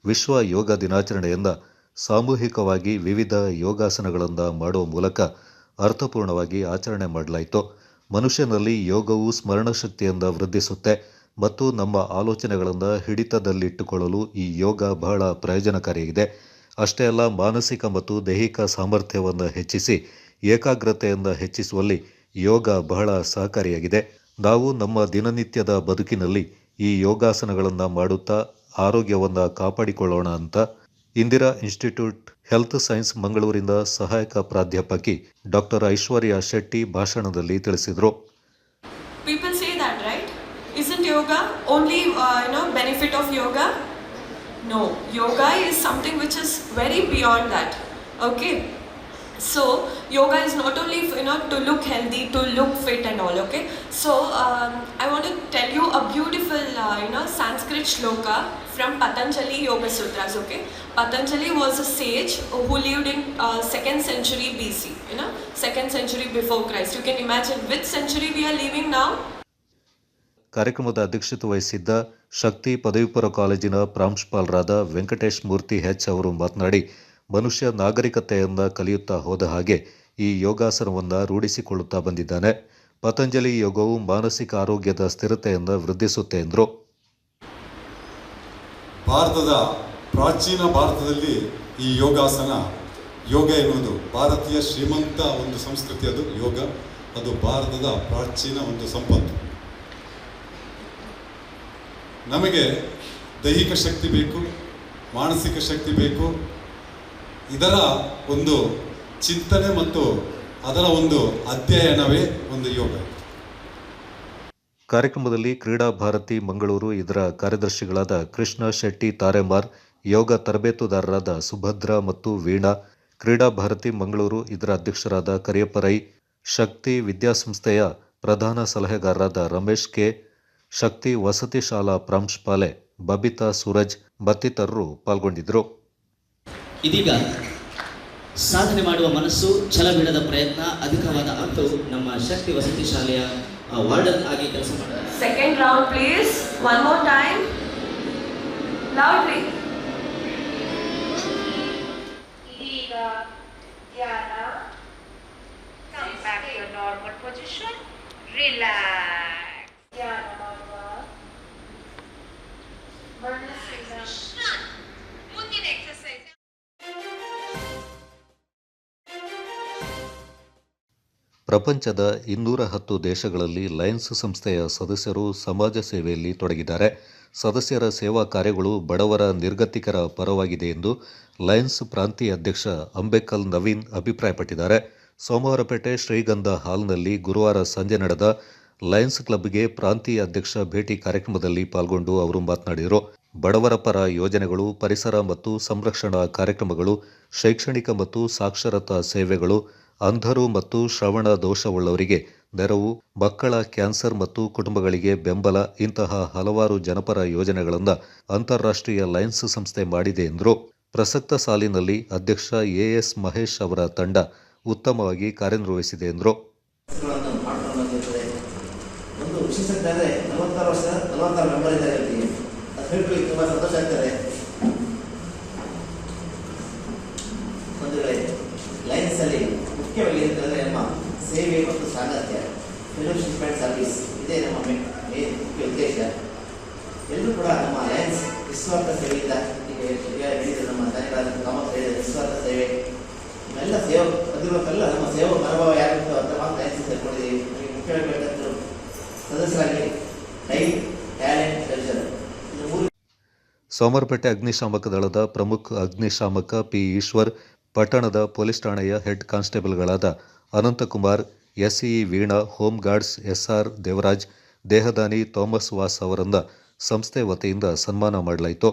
ವಿಶ್ವ ಯೋಗ ದಿನಾಚರಣೆಯನ್ನು ಸಾಮೂಹಿಕವಾಗಿ ವಿವಿಧ ಯೋಗಾಸನಗಳನ್ನು ಮಾಡುವ ಮೂಲಕ ಅರ್ಥಪೂರ್ಣವಾಗಿ ಆಚರಣೆ ಮಾಡಲಾಯಿತು. ಮನುಷ್ಯನಲ್ಲಿ ಯೋಗವು ಸ್ಮರಣಶಕ್ತಿಯಿಂದ ವೃದ್ಧಿಸುತ್ತೆ ಮತ್ತು ನಮ್ಮ ಆಲೋಚನೆಗಳನ್ನು ಹಿಡಿತದಲ್ಲಿಟ್ಟುಕೊಳ್ಳಲು ಈ ಯೋಗ ಬಹಳ ಪ್ರಯೋಜನಕಾರಿಯಾಗಿದೆ. ಅಷ್ಟೇ ಅಲ್ಲ, ಮಾನಸಿಕ ಮತ್ತು ದೈಹಿಕ ಸಾಮರ್ಥ್ಯವನ್ನು ಹೆಚ್ಚಿಸಿ ಏಕಾಗ್ರತೆಯನ್ನು ಹೆಚ್ಚಿಸುವಲ್ಲಿ ಯೋಗ ಬಹಳ ಸಹಕಾರಿಯಾಗಿದೆ. ನಾವು ನಮ್ಮ ದಿನನಿತ್ಯದ ಬದುಕಿನಲ್ಲಿ ಈ ಯೋಗಾಸನಗಳನ್ನು ಮಾಡುತ್ತಾ ಆರೋಗ್ಯವನ್ನು ಕಾಪಾಡಿಕೊಳ್ಳೋಣ ಅಂತ ಇಂದಿರಾ ಇನ್ಸ್ಟಿಟ್ಯೂಟ್ ಹೆಲ್ತ್ ಸೈನ್ಸ್ ಮಂಗಳೂರಿನ ಸಹಾಯಕ ಪ್ರಾಧ್ಯಾಪಕಿ ಡಾಕ್ಟರ್ ಐಶ್ವರ್ಯ ಶೆಟ್ಟಿ ಭಾಷಣದಲ್ಲಿ ತಿಳಿಸಿದರು. People say that, right? Isn't yoga only benefit of yoga? No, yoga is something which is very beyond that. Okay, so yoga is not only to look healthy, to look fit and all. Okay, so I want to tell you a beautiful Sanskrit shloka from Patanjali Yoga Sutras. Okay, Patanjali was a sage who lived in 2nd century BC. 2nd century before Christ. You can imagine which century we are living now. ಕಾರ್ಯಕ್ರಮದ ಅಧ್ಯಕ್ಷತೆ ವಹಿಸಿದ್ದ ಶಕ್ತಿ ಪದವಿ ಪೂರ್ವ ಕಾಲೇಜಿನ ಪ್ರಾಂಶುಪಾಲರಾದ ವೆಂಕಟೇಶ್ ಮೂರ್ತಿ ಹೆಚ್ ಅವರು ಮಾತನಾಡಿ, ಮನುಷ್ಯ ನಾಗರಿಕತೆಯನ್ನು ಕಲಿಯುತ್ತಾ ಹೋದ ಹಾಗೆ ಈ ಯೋಗಾಸನವನ್ನು ರೂಢಿಸಿಕೊಳ್ಳುತ್ತಾ ಬಂದಿದ್ದಾನೆ. ಪತಂಜಲಿ ಯೋಗವು ಮಾನಸಿಕ ಆರೋಗ್ಯದ ಸ್ಥಿರತೆಯನ್ನು ವೃದ್ಧಿಸುತ್ತೆ ಎಂದರು. ಪ್ರಾಚೀನ ಭಾರತದಲ್ಲಿ ಈ ಯೋಗ ಎನ್ನುವುದು ಭಾರತೀಯ ಶ್ರೀಮಂತ ಒಂದು ಸಂಸ್ಕೃತಿ. ಅದು ಯೋಗ, ಅದು ಭಾರತದ ಪ್ರಾಚೀನ ಒಂದು ಸಂಪತ್ತು. ನಮಗೆ ದೈಹಿಕ ಶಕ್ತಿ ಬೇಕು, ಮಾನಸಿಕ ಶಕ್ತಿ ಬೇಕು. ಇದರ ಒಂದು ಚಿಂತನೆ ಮತ್ತು ಅದರ ಒಂದು ಅಧ್ಯಯನವೇ ಒಂದು ಯೋಗ. ಕಾರ್ಯಕ್ರಮದಲ್ಲಿ ಕ್ರೀಡಾ ಭಾರತಿ ಮಂಗಳೂರು ಇದರ ಕಾರ್ಯದರ್ಶಿಗಳಾದ ಕೃಷ್ಣ ಶೆಟ್ಟಿ ತಾರೆಮಾರ್, ಯೋಗ ತರಬೇತುದಾರರಾದ ಸುಭದ್ರ ಮತ್ತು ವೀಣಾ, ಕ್ರೀಡಾ ಭಾರತಿ ಮಂಗಳೂರು ಇದರ ಅಧ್ಯಕ್ಷರಾದ ಕರಿಯಪ್ಪ ರೈ, ಶಕ್ತಿ ವಿದ್ಯಾಸಂಸ್ಥೆಯ ಪ್ರಧಾನ ಸಲಹೆಗಾರರಾದ ರಮೇಶ್ ಕೆ, ಶಕ್ತಿ ವಸತಿ ಶಾಲಾ ಪ್ರಾಂಶುಪಾಲೆ ಬಬಿತಾ ಸೂರಜ್ ಮತ್ತಿತರರು ಪಾಲ್ಗೊಂಡಿದ್ದರು. ಇದೀಗ ಸಾಧನೆ ಮಾಡುವ ಮನಸ್ಸು, ಛಲ ಬಿಡದ ಪ್ರಯತ್ನ, ಅಧಿಕವಾದ ಅಂತು ನಮ್ಮ ಶಕ್ತಿ ವಸತಿ ಶಾಲೆಯ ವಾರ್ಡನ್ ಆಗಿ ಕೆಲಸ ಮಾಡ್ತಾರೆ. Second round please. One more time. Loudly. ಇದೀಗ ಪ್ರಪಂಚದ 210 ದೇಶಗಳಲ್ಲಿ ಲಯನ್ಸ್ ಸಂಸ್ಥೆಯ ಸದಸ್ಯರು ಸಮಾಜ ಸೇವೆಯಲ್ಲಿ ತೊಡಗಿದ್ದಾರೆ. ಸದಸ್ಯರ ಸೇವಾ ಕಾರ್ಯಗಳು ಬಡವರ ನಿರ್ಗತಿಕರ ಪರವಾಗಿದೆ ಎಂದು ಲಯನ್ಸ್ ಪ್ರಾಂತೀಯ ಅಧ್ಯಕ್ಷ ಅಂಬೇಕಲ್ ನವೀನ್ ಅಭಿಪ್ರಾಯಪಟ್ಟಿದ್ದಾರೆ. ಸೋಮವಾರಪೇಟೆ ಶ್ರೀಗಂಧ ಹಾಲ್ನಲ್ಲಿ ಗುರುವಾರ ಸಂಜೆ ನಡೆದ ಲಯನ್ಸ್ ಕ್ಲಬ್ಗೆ ಪ್ರಾಂತೀಯ ಅಧ್ಯಕ್ಷ ಭೇಟಿ ಕಾರ್ಯಕ್ರಮದಲ್ಲಿ ಪಾಲ್ಗೊಂಡು ಅವರು ಮಾತನಾಡಿದರು. ಬಡವರ ಪರ ಯೋಜನೆಗಳು, ಪರಿಸರ ಮತ್ತು ಸಂರಕ್ಷಣಾ ಕಾರ್ಯಕ್ರಮಗಳು, ಶೈಕ್ಷಣಿಕ ಮತ್ತು ಸಾಕ್ಷರತಾ ಸೇವೆಗಳು, ಅಂಧರು ಮತ್ತು ಶ್ರವಣ ದೋಷವುಳ್ಳವರಿಗೆ ನೆರವು, ಮಕ್ಕಳ ಕ್ಯಾನ್ಸರ್ ಮತ್ತು ಕುಟುಂಬಗಳಿಗೆ ಬೆಂಬಲ ಇಂತಹ ಹಲವಾರು ಜನಪರ ಯೋಜನೆಗಳನ್ನು ಅಂತಾರಾಷ್ಟ್ರೀಯ ಲಯನ್ಸ್ ಸಂಸ್ಥೆ ಮಾಡಿದೆ ಎಂದರು. ಪ್ರಸಕ್ತ ಸಾಲಿನಲ್ಲಿ ಅಧ್ಯಕ್ಷ ಎಎಸ್ ಮಹೇಶ್ ಅವರ ತಂಡ ಉತ್ತಮವಾಗಿ ಕಾರ್ಯನಿರ್ವಹಿಸಿದೆ ಎಂದರು. ಒಂದು ವಿಶೇಷತೆ ಅಂದರೆ 46 ವರ್ಷ 46 ಮೆಂಬರ್ ಇದ್ದಾರೆ. ಅದು ಹೇಳ್ಕೊಳ್ಳಿ ತುಂಬ ಸಂತೋಷ ಆಗ್ತದೆ. ಒಂದು ವೇಳೆ ಲಯನ್ಸಲ್ಲಿ ಮುಖ್ಯವಾಗಿ ಏನಂತಂದರೆ ನಮ್ಮ ಸೇವೆ ಮತ್ತು ಸಾಮರ್ಥ್ಯ, ಫೆಲೋಶಿಪ್ ಆ್ಯಂಡ್ ಸರ್ವಿಸ್, ಇದೇ ನಮ್ಮ ಮೇನ್ ಮುಖ್ಯ ಉದ್ದೇಶ. ಎಲ್ಲರೂ ಕೂಡ ನಮ್ಮ ಲಯನ್ಸ್ ನಿಸ್ವಾರ್ಥ ಸೇವೆಯಿಂದ ಈಗ ಹೇಳಿದ್ರು ನಮ್ಮ ತಾಯಿಗಳಾದ ಕಾಮತ್ ಹೇಳಿದ ನಿಸ್ವಾರ್ಥ ಸೇವೆ, ಎಲ್ಲ ಸೇವೆ ಬಂದಿರುವಂತೆಲ್ಲ ನಮ್ಮ ಸೇವಾ ಮನೋಭಾವ ಯಾರಿರ್ತೋ ಅಂತ ಮಾತ್ರ ಲಯನ್ಸ್ ಸೇರ್ಕೊಂಡಿದ್ದೀವಿ. ಮುಖ್ಯವಾಗಿ ಬೇಕಂತೂ ಸದಸ್ಯರಾಗಿ ಟೈಮ್, ಟ್ಯಾಲೆಂಟ್, ಕಲ್ಚರ್ ಇದು ಮೂರು. ಸೋಮವಾರಪೇಟೆ ಅಗ್ನಿಶಾಮಕ ದಳದ ಪ್ರಮುಖ ಅಗ್ನಿಶಾಮಕ ಪಿ. ಈಶ್ವರ್, ಪಟ್ಟಣದ ಪೊಲೀಸ್ ಠಾಣೆಯ ಹೆಡ್ ಕಾನ್ಸ್ಟೇಬಲ್ಗಳಾದ Ananthakumar, SE Veena, home guards SR Devaraj, ದೇಹದಾನಿ ಥಾಮಸ್ ವಾಸ್ ಅವರನ್ನು ಸಂಸ್ಥೆ ವತಿಯಿಂದ ಸನ್ಮಾನ ಮಾಡಲಾಯಿತು.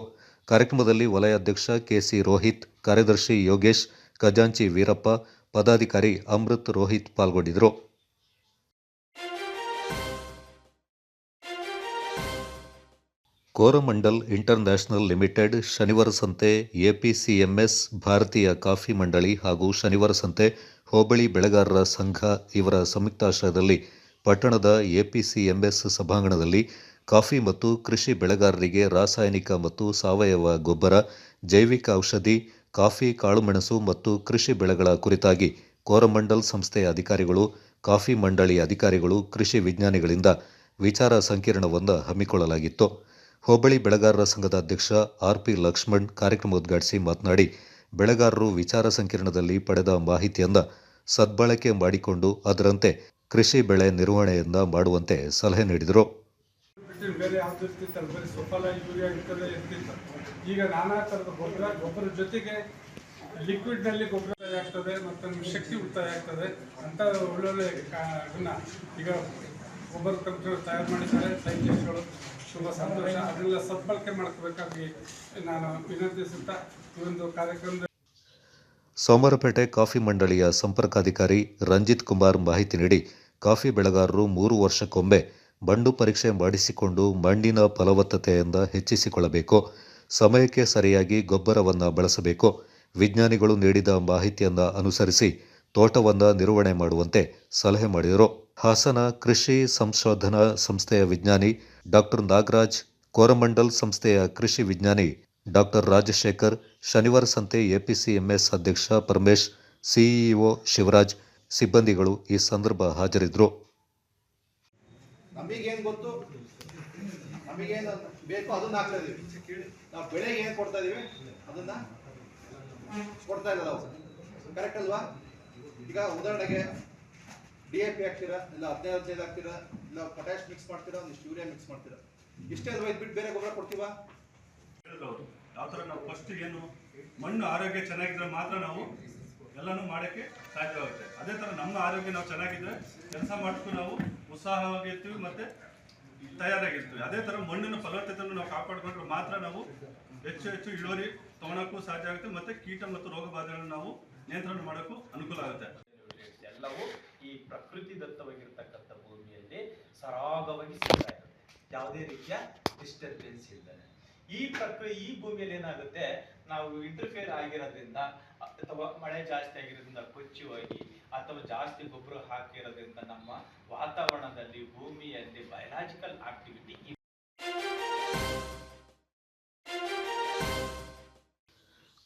ಕಾರ್ಯಕ್ರಮದಲ್ಲಿ ವಲಯಾಧ್ಯಕ್ಷ ಕೆಸಿ ರೋಹಿತ್, ಕಾರ್ಯದರ್ಶಿ ಯೋಗೇಶ್, ಖಜಾಂಚಿ ವೀರಪ್ಪ, ಪದಾಧಿಕಾರಿ ಅಮೃತ್ ರೋಹಿತ್ ಪಾಲ್ಗೊಂಡಿದ್ದರು. ಕೋರಮಂಡಲ್ ಇಂಟರ್ನ್ಯಾಷನಲ್ ಲಿಮಿಟೆಡ್, ಶನಿವಾರ ಸಂತೆ ಎಪಿಸಿಎಂಎಸ್, ಭಾರತೀಯ ಕಾಫಿ ಮಂಡಳಿ ಹಾಗೂ ಶನಿವಾರ ಸಂತೆ ಹೋಬಳಿ ಬೆಳೆಗಾರರ ಸಂಘ ಇವರ ಸಂಯುಕ್ತಾಶ್ರಯದಲ್ಲಿ ಪಟ್ಟಣದ ಎಪಿಸಿಎಂಎಸ್ ಸಭಾಂಗಣದಲ್ಲಿ ಕಾಫಿ ಮತ್ತು ಕೃಷಿ ಬೆಳೆಗಾರರಿಗೆ ರಾಸಾಯನಿಕ ಮತ್ತು ಸಾವಯವ ಗೊಬ್ಬರ, ಜೈವಿಕ ಔಷಧಿ, ಕಾಫಿ, ಕಾಳುಮೆಣಸು ಮತ್ತು ಕೃಷಿ ಬೆಳೆಗಳ ಕುರಿತಾಗಿ ಕೋರಮಂಡಲ್ ಸಂಸ್ಥೆಯ ಅಧಿಕಾರಿಗಳು, ಕಾಫಿ ಮಂಡಳಿ ಅಧಿಕಾರಿಗಳು, ಕೃಷಿ ವಿಜ್ಞಾನಿಗಳಿಂದ ವಿಚಾರ ಸಂಕಿರಣವನ್ನು ಹಮ್ಮಿಕೊಳ್ಳಲಾಗಿತ್ತು. ಹೋಬಳಿ ಬೆಳೆಗಾರರ ಸಂಘದ ಅಧ್ಯಕ್ಷ ಆರ್ಪಿ ಲಕ್ಷ್ಮಣ್ ಕಾರ್ಯಕ್ರಮ ಉದ್ಘಾಟಿಸಿ ಮಾತನಾಡಿ, ಬೆಳೆಗಾರರು ವಿಚಾರ ಸಂಕಿರಣದಲ್ಲಿ ಪಡೆದ ಮಾಹಿತಿಯನ್ನು ಸದ್ಬಳಕೆ ಮಾಡಿಕೊಂಡು ಅದರಂತೆ ಕೃಷಿ ಬೆಳೆ ನಿರ್ವಹಣೆಯನ್ನ ಮಾಡುವಂತೆ ಸಲಹೆ ನೀಡಿದರು. ಬೇರೆ ಯಾವ್ದು ಇರ್ತಿತ್ತಲ್ಲ, ಬರೀ ಸೊಪ್ಪಲ ಯೂರಿಯಾ ಇಂಥದ್ದೇ ಇರ್ತಿತ್ತು. ಈಗ ನಾನಾ ಥರದ ಗೊಬ್ಬರ ಜೊತೆಗೆ ಲಿಕ್ವಿಡ್ನಲ್ಲಿ ಗೊಬ್ಬರ ತಯಾರಿ ಆಗ್ತದೆ ಮತ್ತು ಶಕ್ತಿ ಉಳಿತಾಯ ಆಗ್ತದೆ ಅಂತ ಒಳ್ಳೊಳ್ಳೆ ಈಗ ಗೊಬ್ಬರ ಕಂಪನಿಗಳು ತಯಾರು ಮಾಡಿದ್ದಾರೆ ಸೈಂಟಿಸ್ಟ್ಗಳು. ತುಂಬ ಸಂತೋಷ. ಅದನ್ನೆಲ್ಲ ಸದ್ಬಳಕೆ ಮಾಡ್ಕೋಬೇಕಾಗಿ ನಾನು ವಿನಂತಿಸುತ್ತಾ ಈ ಒಂದು ಕಾರ್ಯಕ್ರಮದ ಸೋಮವಾರಪೇಟೆ ಕಾಫಿ ಮಂಡಳಿಯ ಸಂಪರ್ಕಾಧಿಕಾರಿ ರಂಜಿತ್ ಕುಮಾರ್ ಮಾಹಿತಿ ನೀಡಿ, ಕಾಫಿ ಬೆಳೆಗಾರರು 3 ವರ್ಷಕ್ಕೊಮ್ಮೆ ಮಣ್ಣು ಪರೀಕ್ಷೆ ಮಾಡಿಸಿಕೊಂಡು ಮಣ್ಣಿನ ಫಲವತ್ತತೆಯಿಂದ ಹೆಚ್ಚಿಸಿಕೊಳ್ಳಬೇಕು. ಸಮಯಕ್ಕೆ ಸರಿಯಾಗಿ ಗೊಬ್ಬರವನ್ನು ಬಳಸಬೇಕು. ವಿಜ್ಞಾನಿಗಳು ನೀಡಿದ ಮಾಹಿತಿಯನ್ನು ಅನುಸರಿಸಿ ತೋಟವನ್ನು ನಿರ್ವಹಣೆ ಮಾಡುವಂತೆ ಸಲಹೆ ಮಾಡಿದರು. ಹಾಸನ ಕೃಷಿ ಸಂಶೋಧನಾ ಸಂಸ್ಥೆಯ ವಿಜ್ಞಾನಿ ಡಾಕ್ಟರ್ ನಾಗರಾಜ್, ಕೋರಮಂಡಲ್ ಸಂಸ್ಥೆಯ ಕೃಷಿ ವಿಜ್ಞಾನಿ ಡಾಕ್ಟರ್ ರಾಜಶೇಖರ್, ಶನಿವಾರ ಸಂತೆ ಎಪಿಸಿಎಂಎಸ್ ಅಧ್ಯಕ್ಷ ಪರಮೇಶ್, ಸಿಇಒ ಶಿವರಾಜ್, ಸಿಬ್ಬಂದಿಗಳು ಈ ಸಂದರ್ಭ ಹಾಜರಿದ್ದರು. ನಮಗೇನು ಗೊತ್ತು, ನಮಗೇನು ಬೇಕೋ ಅದನ್ನ ಹಾಕ್ತಾ ಇದೀವಿ. ನಾವು ಬೆಳೆಗೆ ಏನು ಕೊಡ್ತಾ ಇದೀವಿ ಅದನ್ನ ಕೊಡ್ತಾ ಇಲ್ಲ ನಾವು. ಕರೆಕ್ಟ್ ಅಲ್ವಾ? ಈಗ ಉದಾಹರಣೆಗೆ DAP ಹಾಕ್ತೀರಾ, ಇಲ್ಲ 15 ಹಾಕ್ತೀರಾ, ಇಲ್ಲ ಪೊಟ್ಯಾಶ್ ಮಿಕ್ಸ್ ಮಾಡ್ತೀರಾ, ಒಂದಿಷ್ಟು ಯೂರಿಯಾ ಮಿಕ್ಸ್ ಮಾಡ್ತೀರಾ, ಇಷ್ಟೇ ಅಲ್ವಾ? ಇದ್ಬಿಟ್ಟು ಬೇರೆ ಗೊಬ್ಬರ ಕೊಡ್ತೀವಾ? ಯಾವ ಥರ ನಾವು ಫಸ್ಟ್ ಏನು ಮಣ್ಣು ಆರೋಗ್ಯ ಚೆನ್ನಾಗಿದ್ರೆ ಮಾತ್ರ ನಾವು ಎಲ್ಲನೂ ಮಾಡೋಕ್ಕೆ ಸಾಧ್ಯವಾಗುತ್ತೆ. ಅದೇ ಥರ ನಮ್ಮ ಆರೋಗ್ಯ ನಾವು ಚೆನ್ನಾಗಿದ್ರೆ ಕೆಲಸ ಮಾಡ್ಕೊಂಡು ನಾವು ಉತ್ಸಾಹವಾಗಿರ್ತೀವಿ ಮತ್ತು ತಯಾರಾಗಿರ್ತೀವಿ. ಅದೇ ಥರ ಮಣ್ಣಿನ ಫಲವತ್ತತೆಯನ್ನು ನಾವು ಕಾಪಾಡಿಕೊಂಡ್ರೆ ಮಾತ್ರ ನಾವು ಹೆಚ್ಚು ಇಳುವರಿ ತೊಗೊಳಕ್ಕೂ ಸಾಧ್ಯ ಆಗುತ್ತೆ ಮತ್ತು ಕೀಟ ಮತ್ತು ರೋಗ ಬಾಧೆಗಳನ್ನು ನಾವು ನಿಯಂತ್ರಣ ಮಾಡೋಕ್ಕೂ ಅನುಕೂಲ ಆಗುತ್ತೆ. ಎಲ್ಲವೂ ಈ ಪ್ರಕೃತಿ ದತ್ತವಾಗಿರ್ತಕ್ಕಂಥ ಭೂಮಿಯಲ್ಲಿ ಸರಾಗವಾಗಿ ಸಿಗ್ತಾ ಇರುತ್ತೆ, ಯಾವುದೇ ರೀತಿಯ ಡಿಸ್ಟರ್ಬೆನ್ಸ್ ಇಲ್ಲದೆ. ಈ ಭೂಮಿಯಲ್ಲಿ ಏನಾಗುತ್ತೆ, ನಾವು ಇಂಟರ್ಫಿಯರ್ ಆಗಿರೋದ್ರಿಂದ ಅಥವಾ ಮಳೆ ಜಾಸ್ತಿ ಆಗಿರೋದ್ರಿಂದ ಕೊಚ್ಚಿ ಹೋಗಿ ಅಥವಾ ಜಾಸ್ತಿ ಗೊಬ್ಬರ ಹಾಕಿರೋದ್ರಿಂದ ನಮ್ಮ ವಾತಾವರಣದಲ್ಲಿ ಭೂಮಿಯಲ್ಲಿ ಬಯಲಾಜಿಕಲ್ ಆಕ್ಟಿವಿಟಿ.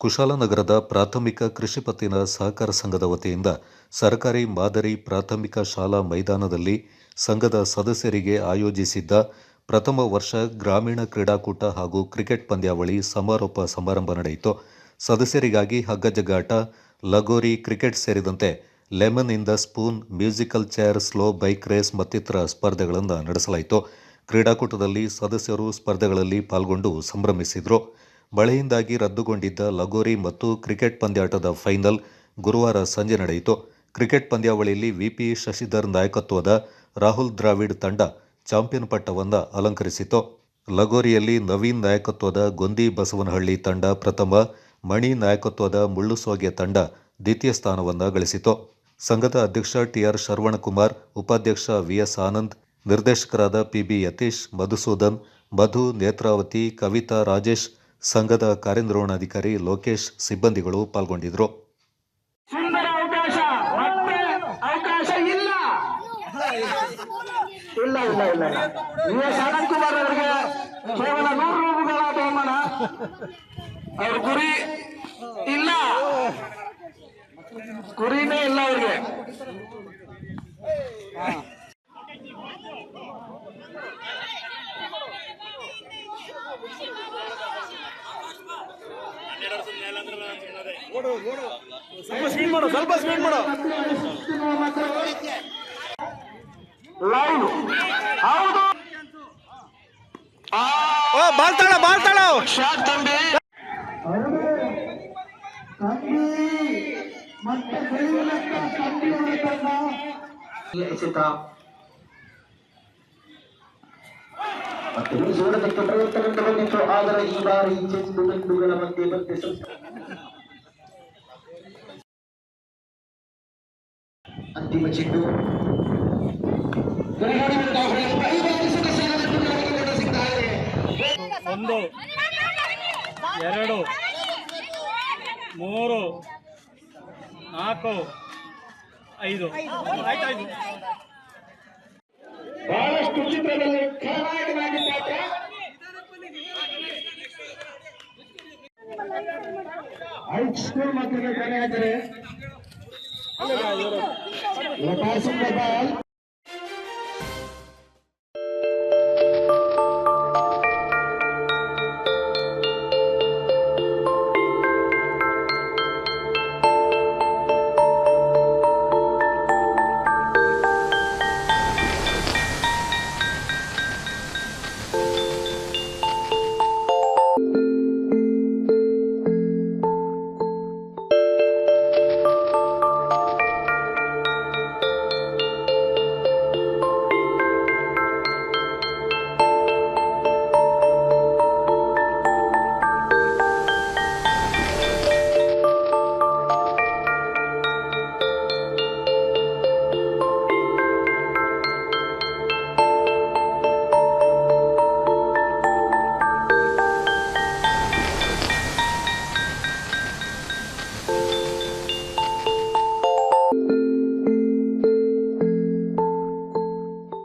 ಕುಶಾಲನಗರದ ಪ್ರಾಥಮಿಕ ಕೃಷಿ ಪತ್ತಿನ ಸಹಕಾರ ಸಂಘದ ವತಿಯಿಂದ ಸರ್ಕಾರಿ ಮಾದರಿ ಪ್ರಾಥಮಿಕ ಶಾಲಾ ಮೈದಾನದಲ್ಲಿ ಸಂಘದ ಸದಸ್ಯರಿಗೆ ಆಯೋಜಿಸಿದ್ದ ಪ್ರಥಮ ವರ್ಷ ಗ್ರಾಮೀಣ ಕ್ರೀಡಾಕೂಟ ಹಾಗೂ ಕ್ರಿಕೆಟ್ ಪಂದ್ಯಾವಳಿ ಸಮಾರೋಪ ಸಮಾರಂಭ ನಡೆಯಿತು. ಸದಸ್ಯರಿಗಾಗಿ ಹಗ್ಗಜಗ್ಗಾಟ, ಲಗೋರಿ, ಕ್ರಿಕೆಟ್ ಸೇರಿದಂತೆ lemon in the spoon, musical chair, slow bike race ಮತ್ತಿತರ ಸ್ಪರ್ಧೆಗಳನ್ನು ನಡೆಸಲಾಯಿತು. ಕ್ರೀಡಾಕೂಟದಲ್ಲಿ ಸದಸ್ಯರು ಸ್ಪರ್ಧೆಗಳಲ್ಲಿ ಪಾಲ್ಗೊಂಡು ಸಂಭ್ರಮಿಸಿದರು. ಮಳೆಯಿಂದಾಗಿ ರದ್ದುಗೊಂಡಿದ್ದ ಲಗೋರಿ ಮತ್ತು ಕ್ರಿಕೆಟ್ ಪಂದ್ಯಾಟದ ಫೈನಲ್ ಗುರುವಾರ ಸಂಜೆ ನಡೆಯಿತು. ಕ್ರಿಕೆಟ್ ಪಂದ್ಯಾವಳಿಯಲ್ಲಿ ವಿಪಿ ಶಶಿಧರ್ ನಾಯಕತ್ವದ ರಾಹುಲ್ ದ್ರಾವಿಡ್ ತಂಡ ಚಾಂಪಿಯನ್ ಪಟ್ಟವನ್ನು ಅಲಂಕರಿಸಿತು. ಲಗೋರಿಯಲ್ಲಿ ನವೀನ್ ನಾಯಕತ್ವದ ಗೊಂದಿ ಬಸವನಹಳ್ಳಿ ತಂಡ ಪ್ರಥಮ, ಮಣಿ ನಾಯಕತ್ವದ ಮುಳ್ಳುಸೋಗೆ ತಂಡ ದ್ವಿತೀಯ ಸ್ಥಾನವನ್ನು ಗಳಿಸಿತು. ಸಂಘದ ಅಧ್ಯಕ್ಷ ಟಿಆರ್ ಶರವಣಕುಮಾರ್, ಉಪಾಧ್ಯಕ್ಷ ವಿಎಸ್ ಆನಂದ್, ನಿರ್ದೇಶಕರಾದ ಪಿಬಿ ಯತೀಶ್, ಮಧುಸೂದನ್, ಮಧು, ನೇತ್ರಾವತಿ, ಕವಿತಾ, ರಾಜೇಶ್, ಸಂಘದ ಕಾರ್ಯನಿರ್ವಹಣಾಧಿಕಾರಿ ಲೋಕೇಶ್, ಸಿಬ್ಬಂದಿಗಳು ಪಾಲ್ಗೊಂಡಿದ್ದರು. ಸುಂದರ ಅವಕಾಶ, ಮತ್ತೆ ಅವಕಾಶ ಇಲ್ಲ ಇಲ್ಲ ಇಲ್ಲ ಇಲ್ಲ ವಿಎಸ್ ಆನಂದ್ ಕುಮಾರ್ ಅವರಿಗೆ ಕೇವಲ 100 ರೂಪಾಯಿಗಳ ಬಹುಮಾನ. ಅವ್ರ ಗುರಿ ಇಲ್ಲ, ಗುರಿನೇ ಇಲ್ಲ ಅವ್ರಿಗೆ. ಸ್ವಲ್ಪ ಸ್ಪೀಡ್ ಮಾಡು. ಲೈವ್ ಹೌದು, ಬಾಲ್ತಾಳ ಶಾಟ್ ತಂದೆ ಮತ್ತೆ ಪ್ರಯತ್ನದಿಂದ ಬಂದಿತ್ತು. ಆದರೆ ಈ ಬಾರಿ ಚೆಂಡು ಗಂಡುಗಳ ಮಧ್ಯೆ ಮತ್ತೆ ಅಂತಿಮ ಚೆಂಡು 1, 2, 3, 4, 5 ಆಯ್ತಾಯ್ತು. ಬಹಳಷ್ಟು ಚಿತ್ರದಲ್ಲಿ ಖಳನಾಯಕನಾಗಿ ಪಾತ್ರ. ಹೈಸ್ಕೂಲ್ ಮಕ್ಕಳಿಗೆ ಕರೆ ಹಾಕಿದರೆ ಬಾಲ್